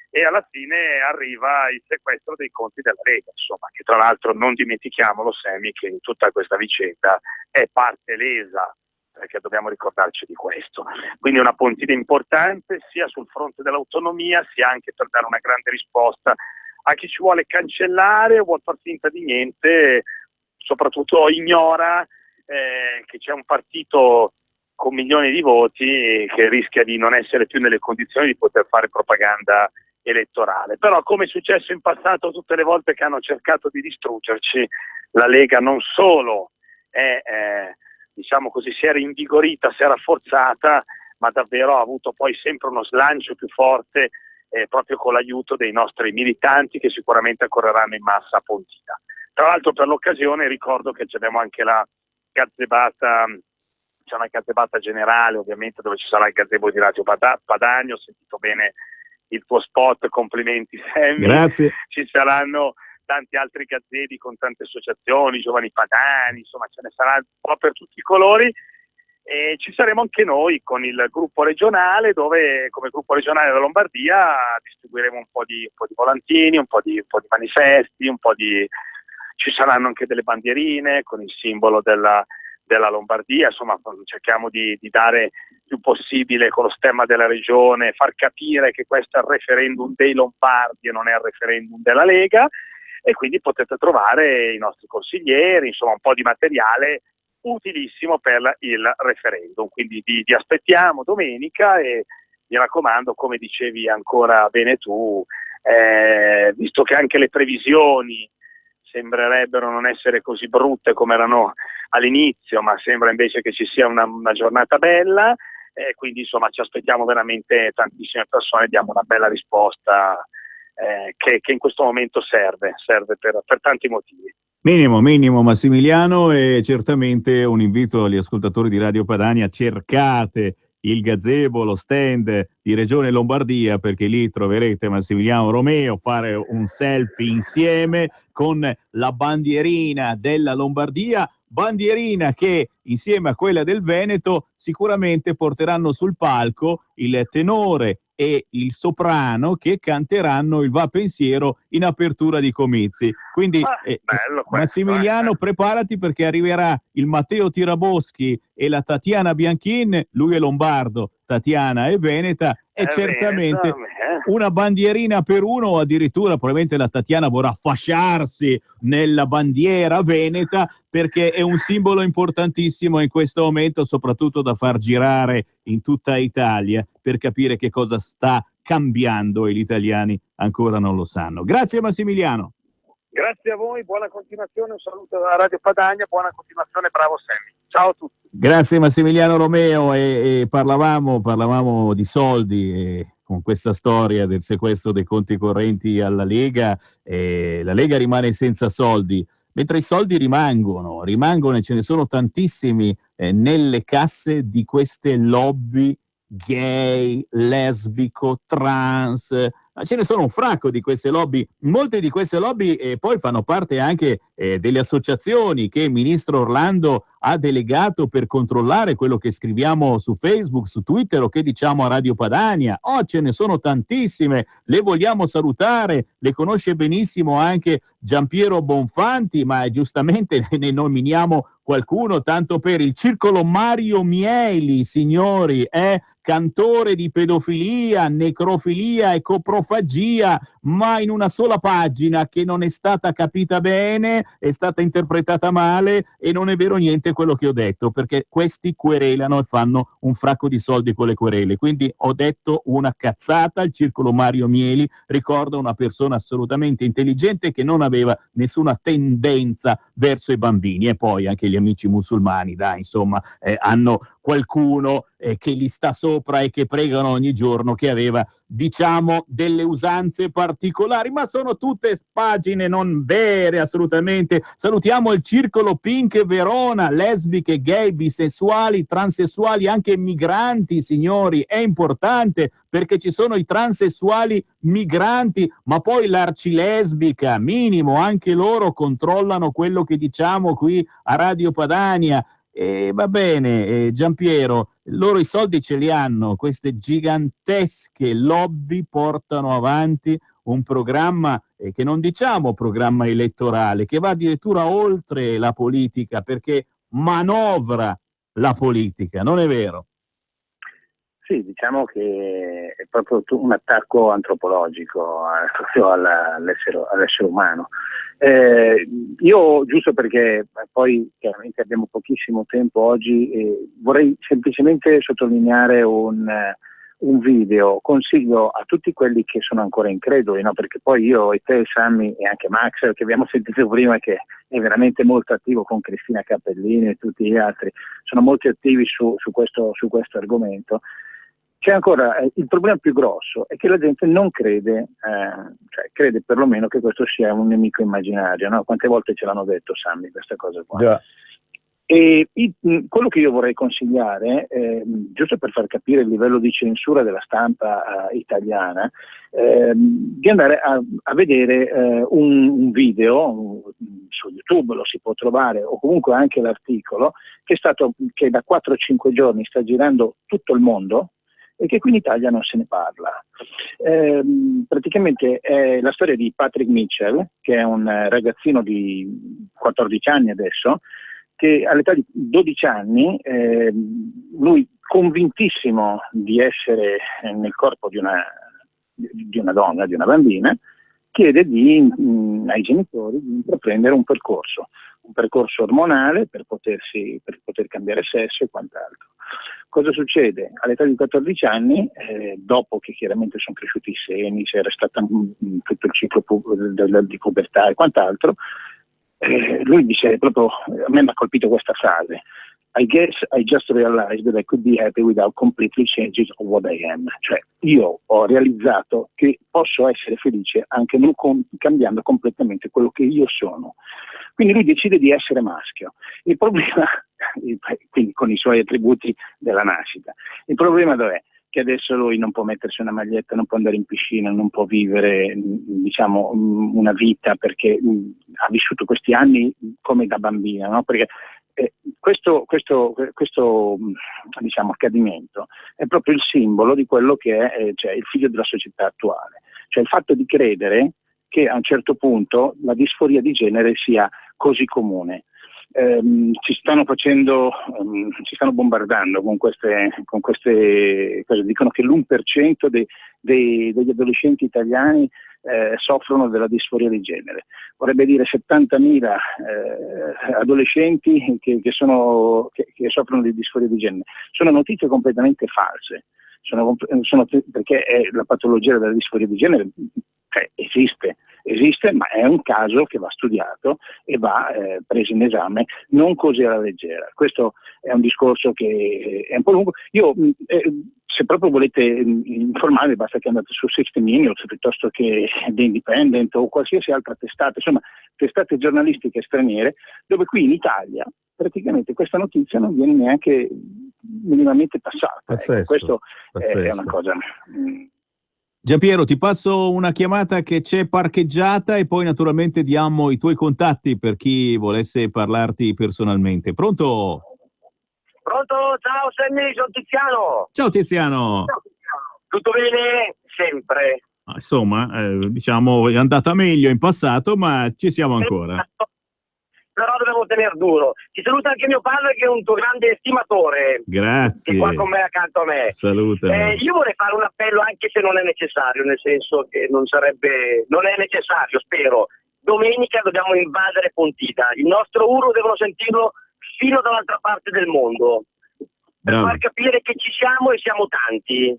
e alla fine arriva il sequestro dei conti della Lega, insomma, che tra l'altro non dimentichiamolo, Semi, che in tutta questa vicenda è parte lesa, perché dobbiamo ricordarci di questo. Quindi una Pontida importante sia sul fronte dell'autonomia sia anche per dare una grande risposta a chi ci vuole cancellare o vuol far finta di niente, soprattutto ignora che c'è un partito con milioni di voti che rischia di non essere più nelle condizioni di poter fare propaganda elettorale. Però, come è successo in passato tutte le volte che hanno cercato di distruggerci, la Lega non solo è diciamo così, si è rinvigorita, si è rafforzata, ma davvero ha avuto poi sempre uno slancio più forte proprio con l'aiuto dei nostri militanti che sicuramente correranno in massa a Pontida. Tra l'altro, per l'occasione ricordo che abbiamo anche la gazebata, c'è una gazebata generale ovviamente dove ci sarà il gazebo di Radio Padania. Ho sentito bene il tuo spot, complimenti Sammy. Grazie. Ci saranno tanti altri gazebi con tante associazioni, Giovani Padani, insomma ce ne sarà un po' per tutti i colori. E ci saremo anche noi con il gruppo regionale, dove come gruppo regionale della Lombardia distribuiremo un po' di volantini, un po' di manifesti, ci saranno anche delle bandierine con il simbolo della Lombardia, insomma cerchiamo di dare più possibile con lo stemma della regione, far capire che questo è il referendum dei Lombardi e non è il referendum della Lega, e quindi potete trovare i nostri consiglieri, insomma un po' di materiale utilissimo per il referendum. Quindi vi aspettiamo domenica e mi raccomando, come dicevi ancora bene tu, visto che anche le previsioni sembrerebbero non essere così brutte come erano all'inizio, ma sembra invece che ci sia una giornata bella, quindi insomma ci aspettiamo veramente tantissime persone, diamo una bella risposta che in questo momento serve per tanti motivi. Minimo Massimiliano, e certamente un invito agli ascoltatori di Radio Padania: cercate il gazebo, lo stand di Regione Lombardia, perché lì troverete Massimiliano Romeo fare un selfie insieme con la bandierina della Lombardia, bandierina che insieme a quella del Veneto sicuramente porteranno sul palco il tenore e il soprano che canteranno il Va Pensiero in apertura di comizi. Quindi bello questo, Massimiliano, preparati, perché arriverà il Matteo Tiraboschi e la Tatiana Bianchin, lui è lombardo, Tatiana è veneta, e certamente una bandierina per uno, o addirittura probabilmente la Tatiana vorrà fasciarsi nella bandiera veneta, perché è un simbolo importantissimo in questo momento, soprattutto da far girare in tutta Italia per capire che cosa sta cambiando, e gli italiani ancora non lo sanno. Grazie Massimiliano. Grazie a voi, buona continuazione, un saluto da Radio Padania, buona continuazione, bravo Sammy. Ciao a tutti. Grazie Massimiliano Romeo, e parlavamo di soldi, e con questa storia del sequestro dei conti correnti alla Lega, la Lega rimane senza soldi, mentre i soldi rimangono e ce ne sono tantissimi nelle casse di queste lobby gay, lesbico, trans. Ce ne sono un fracco di queste lobby. Molte di queste lobby poi fanno parte anche delle associazioni che il ministro Orlando ha delegato per controllare quello che scriviamo su Facebook, su Twitter, o che diciamo a Radio Padania. Ce ne sono tantissime, le vogliamo salutare, le conosce benissimo anche Giampiero Bonfanti, ma giustamente ne nominiamo qualcuno tanto per il Circolo Mario Mieli, signori, è cantore di pedofilia, necrofilia e coprofagia, ma in una sola pagina, che non è stata capita bene, è stata interpretata male, e non è vero niente quello che ho detto, perché questi querelano e fanno un fracco di soldi con le querele. Quindi ho detto una cazzata. Il Circolo Mario Mieli ricorda una persona assolutamente intelligente che non aveva nessuna tendenza verso i bambini. E poi anche gli amici musulmani, dai, insomma, hanno qualcuno che gli sta sopra e che pregano ogni giorno, che aveva, diciamo, delle delle usanze particolari, ma sono tutte pagine non vere assolutamente. Salutiamo il Circolo Pink Verona, lesbiche, gay, bisessuali, transessuali, anche migranti, signori, è importante perché ci sono i transessuali migranti, ma poi l'arcilesbica, minimo, anche loro controllano quello che diciamo qui a Radio Padania. E va bene, Giampiero, loro i soldi ce li hanno, queste gigantesche lobby portano avanti un programma che non diciamo programma elettorale, che va addirittura oltre la politica, perché manovra la politica, non è vero? Sì, diciamo che è proprio un attacco antropologico proprio all'essere umano. Io, giusto perché poi chiaramente abbiamo pochissimo tempo oggi, vorrei semplicemente sottolineare un video. Consiglio a tutti quelli che sono ancora increduli, no? Perché poi io e te, Sammy, e anche Max, che abbiamo sentito prima, che è veramente molto attivo con Cristina Cappellini e tutti gli altri, sono molto attivi su questo argomento. C'è ancora il problema più grosso, è che la gente non crede, cioè crede perlomeno che questo sia un nemico immaginario, no? Quante volte ce l'hanno detto, Sammy, questa cosa qua? Yeah. E quello che io vorrei consigliare, giusto per far capire il livello di censura della stampa italiana, di andare a vedere un video su YouTube, lo si può trovare, o comunque anche l'articolo, che da 4-5 giorni sta girando tutto il mondo, e che qui in Italia non se ne parla. Praticamente è la storia di Patrick Mitchell, che è un ragazzino di 14 anni adesso, che all'età di 12 anni, lui convintissimo di essere nel corpo di una donna, di una bambina, chiede ai genitori di intraprendere un percorso ormonale per poter cambiare sesso e quant'altro. Cosa succede? All'età di 14 anni, dopo che chiaramente sono cresciuti i seni, si era stato tutto il ciclo di pubertà e quant'altro, lui dice proprio, a me mi ha colpito questa frase: I guess I just realized that I could be happy without completely changing what I am. Cioè, io ho realizzato che posso essere felice anche non cambiando completamente quello che io sono. Quindi lui decide di essere maschio. Il problema, quindi con i suoi attributi della nascita, il problema dov'è? Che adesso lui non può mettersi una maglietta, non può andare in piscina, non può vivere, diciamo, una vita, perché ha vissuto questi anni come da bambina, no? Perché questo diciamo, accadimento è proprio il simbolo di quello che è cioè, il figlio della società attuale, cioè il fatto di credere che a un certo punto la disforia di genere sia così comune. Ci stanno bombardando con queste cose. Dicono che l'1% degli adolescenti italiani soffrono della disforia di genere. Vorrebbe dire 70.000 adolescenti che soffrono di disforia di genere. Sono notizie completamente false. Perché la patologia della disforia di genere esiste, ma è un caso che va studiato e va preso in esame, non così alla leggera. Questo è un discorso che è un po' lungo. Io, se proprio volete informarvi, basta che andate su 60 Minutes piuttosto che The Independent o qualsiasi altra testata, insomma, testate giornalistiche straniere, dove qui in Italia praticamente questa notizia non viene neanche minimamente passata. Pazzesco, questo pazzesco. È una cosa... Giampiero, ti passo una chiamata che c'è parcheggiata e poi naturalmente diamo i tuoi contatti per chi volesse parlarti personalmente. Pronto? Pronto? Ciao Sammy, sono Tiziano. Ciao Tiziano. Tutto bene? Sempre. Insomma, diciamo è andata meglio in passato, ma ci siamo ancora. Però dobbiamo tenere duro. Ti saluta anche mio padre, che è un tuo grande estimatore. Grazie. Che è qua con me, accanto a me. Saluta. Io vorrei fare un appello, anche se non è necessario, nel senso che non è necessario, spero. Domenica dobbiamo invadere Pontida. Il nostro urlo devono sentirlo fino dall'altra parte del mondo. Per far capire che ci siamo e siamo tanti.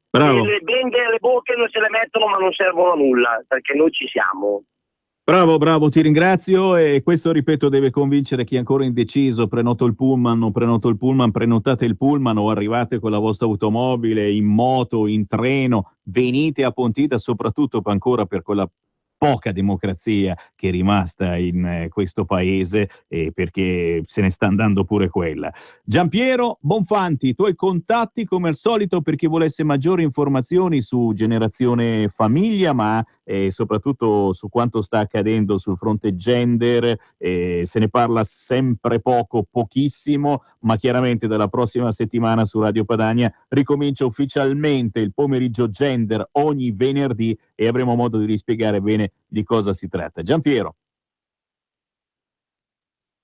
Bravo. E le bende alle bocche non se le mettono, ma non servono a nulla, perché noi ci siamo. Bravo, ti ringrazio, e questo, ripeto, deve convincere chi è ancora indeciso. Prenoto il pullman, non prenoto il pullman, prenotate il pullman o arrivate con la vostra automobile, in moto, in treno, venite a Pontida, soprattutto ancora per quella poca democrazia che è rimasta in questo paese, perché se ne sta andando pure quella. Giampiero Bonfanti, i tuoi contatti come al solito per chi volesse maggiori informazioni su Generazione Famiglia, ma soprattutto su quanto sta accadendo sul fronte gender. Se ne parla sempre pochissimo, ma chiaramente dalla prossima settimana su Radio Padania ricomincia ufficialmente il pomeriggio gender ogni venerdì e avremo modo di rispiegare bene di cosa si tratta. Giampiero,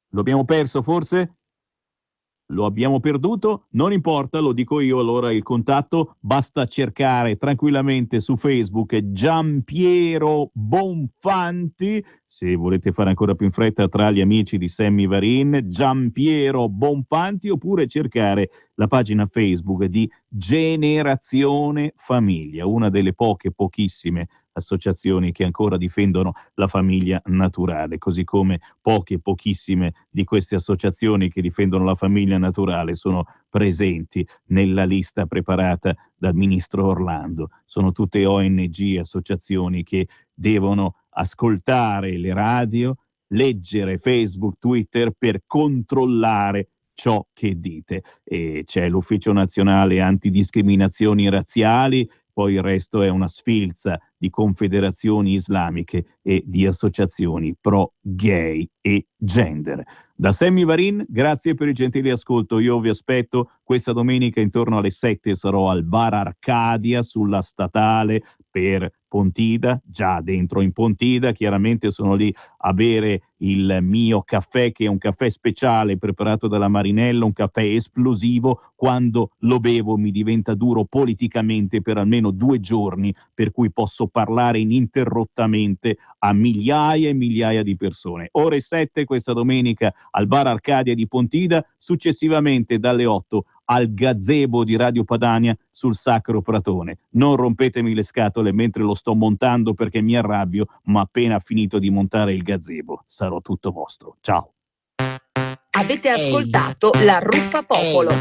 lo abbiamo perso forse? Lo abbiamo perduto? Non importa, lo dico io allora il contatto, basta cercare tranquillamente su Facebook Giampiero Bonfanti, se volete fare ancora più in fretta tra gli amici di Sammy Varin, Giampiero Bonfanti, oppure cercare la pagina Facebook di Generazione Famiglia, una delle pochissime associazioni che ancora difendono la famiglia naturale, così come pochissime di queste associazioni che difendono la famiglia naturale sono presenti nella lista preparata dal ministro Orlando. Sono tutte ONG, associazioni che devono ascoltare le radio, leggere Facebook, Twitter per controllare ciò che dite. E c'è l'Ufficio Nazionale Antidiscriminazioni Razziali, poi il resto è una sfilza di confederazioni islamiche e di associazioni pro gay e gender. Da Sammy Varin, grazie per il gentile ascolto. Io vi aspetto questa domenica intorno alle 7, sarò al Bar Arcadia sulla Statale per Pontida, già dentro in Pontida, chiaramente sono lì a bere il mio caffè, che è un caffè speciale preparato dalla Marinella, un caffè esplosivo. Quando lo bevo mi diventa duro politicamente per almeno 2 giorni, per cui posso parlare ininterrottamente a migliaia e migliaia di persone. Ore 7 questa domenica al Bar Arcadia di Pontida, successivamente dalle 8 al gazebo di Radio Padania sul Sacro Pratone. Non rompetemi le scatole mentre lo sto montando, perché mi arrabbio, ma appena finito di montare il gazebo sarò tutto vostro. Ciao. Avete ascoltato La Ruffa Popolo,